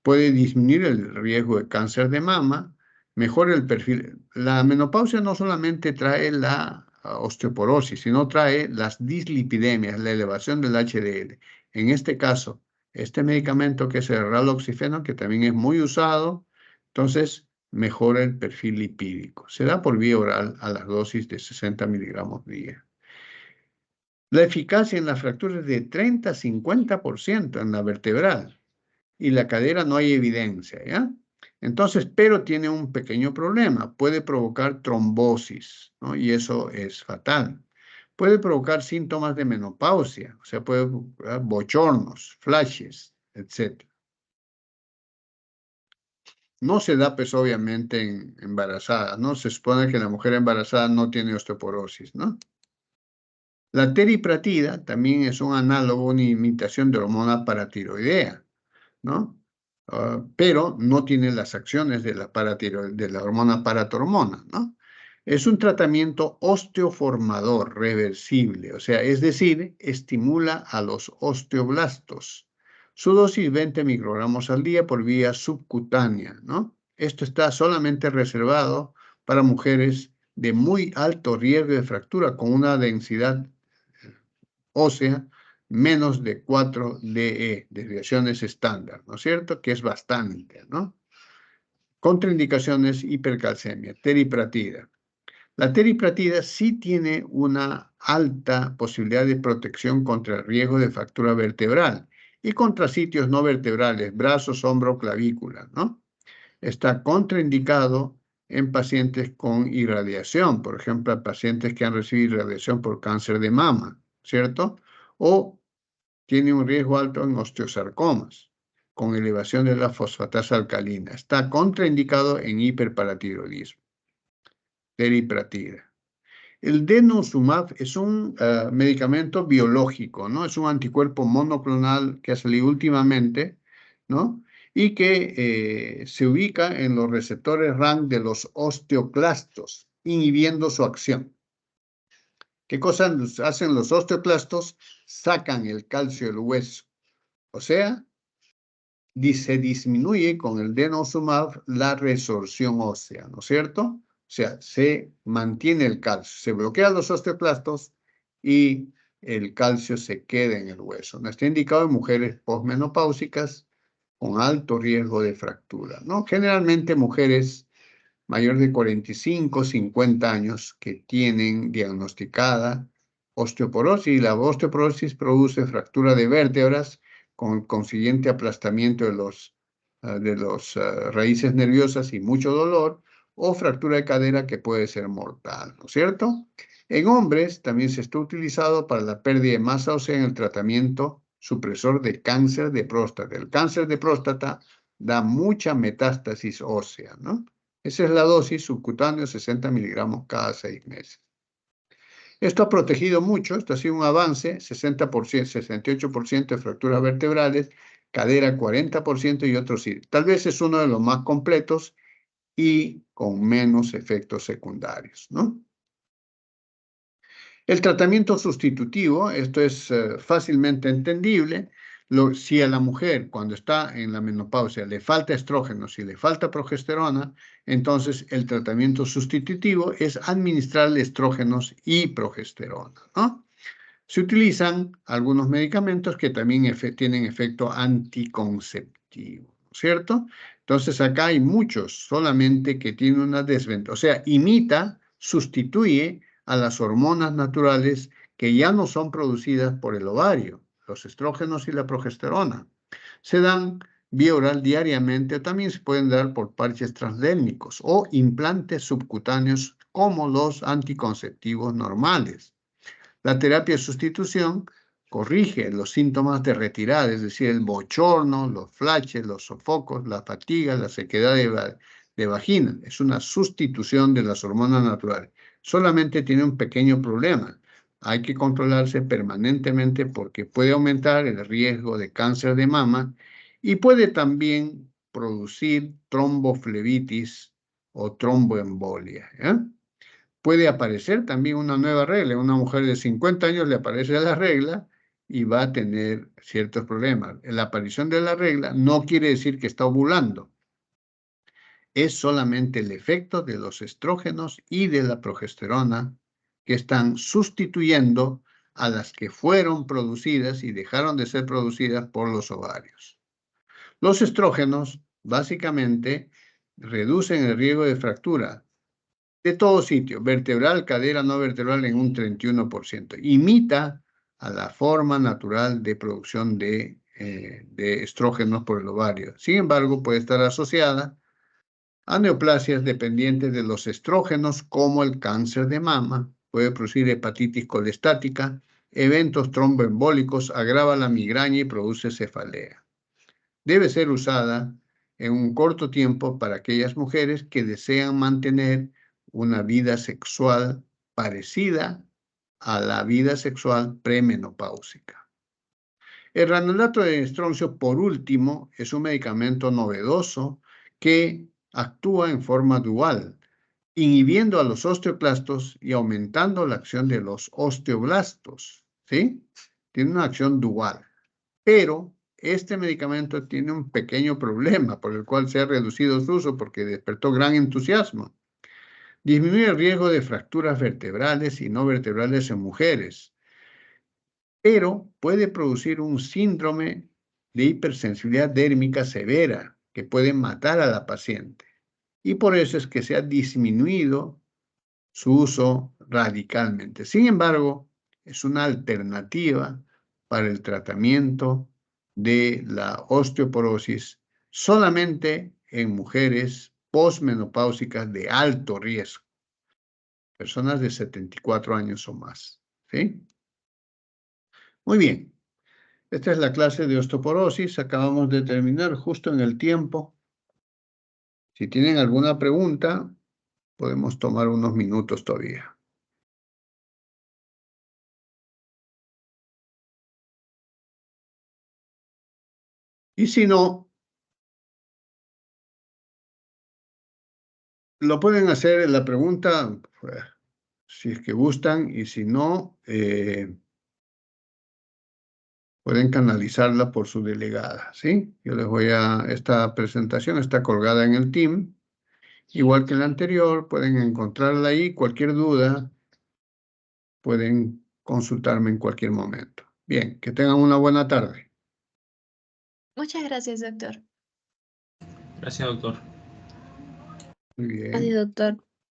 [SPEAKER 1] Puede disminuir el riesgo de cáncer de mama, mejora el perfil. La menopausia no solamente trae la osteoporosis, sino trae las dislipidemias, la elevación del HDL. En este caso, este medicamento que es el raloxifeno, que también es muy usado, entonces mejora el perfil lipídico. Se da por vía oral a las dosis de 60 miligramos día. La eficacia en las fracturas de 30 a 50% en la vertebral. Y la cadera no hay evidencia, ¿ya? Entonces, pero tiene un pequeño problema, puede provocar trombosis, ¿no? Y eso es fatal. Puede provocar síntomas de menopausia, o sea, puede provocar bochornos, flashes, etc. No se da, pues, obviamente, en embarazadas, ¿no? Se supone que la mujer embarazada no tiene osteoporosis, ¿no? La teripratina también es un análogo, una imitación de hormona paratiroidea, ¿no? Pero no tiene las acciones de la hormona paratormona, ¿no? Es un tratamiento osteoformador reversible, o sea, es decir, estimula a los osteoblastos. Su dosis 20 microgramos al día por vía subcutánea, ¿no? Esto está solamente reservado para mujeres de muy alto riesgo de fractura con una densidad ósea menos de 4 DE, desviaciones estándar, ¿no es cierto? Que es bastante, ¿no? Contraindicaciones, hipercalcemia, teripratina. La teripratina sí tiene una alta posibilidad de protección contra el riesgo de fractura vertebral y contra sitios no vertebrales, brazos, hombro, clavícula, ¿no? Está contraindicado en pacientes con irradiación, por ejemplo, pacientes que han recibido irradiación por cáncer de mama, ¿cierto? O tiene un riesgo alto en osteosarcomas, con elevación de la fosfatasa alcalina. Está contraindicado en hiperparatiroidismo. Teripratina. El denosumab es un medicamento biológico, ¿no? Es un anticuerpo monoclonal que ha salido últimamente, ¿no? Y que se ubica en los receptores RAM de los osteoclastos, inhibiendo su acción. ¿Qué cosa hacen los osteoclastos? Sacan el calcio del hueso. O sea, se disminuye con el denosumab la resorción ósea, ¿no es cierto? O sea, se mantiene el calcio, se bloquean los osteoclastos y el calcio se queda en el hueso. No está indicado en mujeres posmenopáusicas con alto riesgo de fractura, ¿no? Generalmente mujeres mayores de 45, 50 años que tienen diagnosticada osteoporosis, y la osteoporosis produce fractura de vértebras con consiguiente aplastamiento de los raíces nerviosas y mucho dolor, o fractura de cadera que puede ser mortal, ¿no es cierto? En hombres también se está utilizado para la pérdida de masa ósea en el tratamiento supresor de cáncer de próstata. El cáncer de próstata da mucha metástasis ósea, ¿no? Esa es la dosis subcutánea, 60 miligramos cada 6 meses. Esto ha protegido mucho, esto ha sido un avance, 60%, 68% de fracturas vertebrales, cadera 40% y otros sí. Tal vez es uno de los más completos y con menos efectos secundarios, ¿no? El tratamiento sustitutivo, esto es fácilmente entendible, Si a la mujer cuando está en la menopausia le falta estrógeno, si le falta progesterona, entonces el tratamiento sustitutivo es administrarle estrógenos y progesterona, ¿no? Se utilizan algunos medicamentos que también tienen efecto anticonceptivo, ¿cierto? Entonces acá hay muchos, solamente que tienen una desventaja, o sea, sustituye a las hormonas naturales que ya no son producidas por el ovario, los estrógenos y la progesterona. Se dan vía oral diariamente o también se pueden dar por parches transdérmicos o implantes subcutáneos como los anticonceptivos normales. La terapia de sustitución corrige los síntomas de retirada, es decir, el bochorno, los flashes, los sofocos, la fatiga, la sequedad de vagina. Es una sustitución de las hormonas naturales. Solamente tiene un pequeño problema. Hay que controlarse permanentemente porque puede aumentar el riesgo de cáncer de mama y puede también producir tromboflebitis o tromboembolia, ¿eh? Puede aparecer también una nueva regla. Una mujer de 50 años le aparece la regla y va a tener ciertos problemas. La aparición de la regla no quiere decir que está ovulando. Es solamente el efecto de los estrógenos y de la progesterona que están sustituyendo a las que fueron producidas y dejaron de ser producidas por los ovarios. Los estrógenos básicamente reducen el riesgo de fractura de todo sitio, vertebral, cadera, no vertebral en un 31%. Imita a la forma natural de producción de estrógenos por el ovario. Sin embargo, puede estar asociada a neoplasias dependientes de los estrógenos, como el cáncer de mama, puede producir hepatitis colestática, eventos tromboembólicos, agrava la migraña y produce cefalea. Debe ser usada en un corto tiempo para aquellas mujeres que desean mantener una vida sexual parecida a la vida sexual premenopáusica. El ranulato de estroncio, por último, es un medicamento novedoso que actúa en forma dual, inhibiendo a los osteoclastos y aumentando la acción de los osteoblastos, ¿sí? Tiene una acción dual, pero este medicamento tiene un pequeño problema por el cual se ha reducido su uso porque despertó gran entusiasmo. Disminuye el riesgo de fracturas vertebrales y no vertebrales en mujeres, pero puede producir un síndrome de hipersensibilidad dérmica severa que puede matar a la paciente. Y por eso es que se ha disminuido su uso radicalmente. Sin embargo, es una alternativa para el tratamiento de la osteoporosis solamente en mujeres posmenopáusicas de alto riesgo, personas de 74 años o más, ¿sí? Muy bien, esta es la clase de osteoporosis, acabamos de terminar justo en el tiempo. Si tienen alguna pregunta, podemos tomar unos minutos todavía. Y si no, lo pueden hacer en la pregunta, pues, si es que gustan, y si no, pueden canalizarla por su delegada, ¿sí? Yo les voy esta presentación está colgada en el Team, igual que la anterior, pueden encontrarla ahí, cualquier duda, pueden consultarme en cualquier momento. Bien, que tengan una buena tarde.
[SPEAKER 3] Muchas gracias, doctor.
[SPEAKER 2] Gracias, doctor.
[SPEAKER 1] Muy bien.
[SPEAKER 3] Gracias, doctor.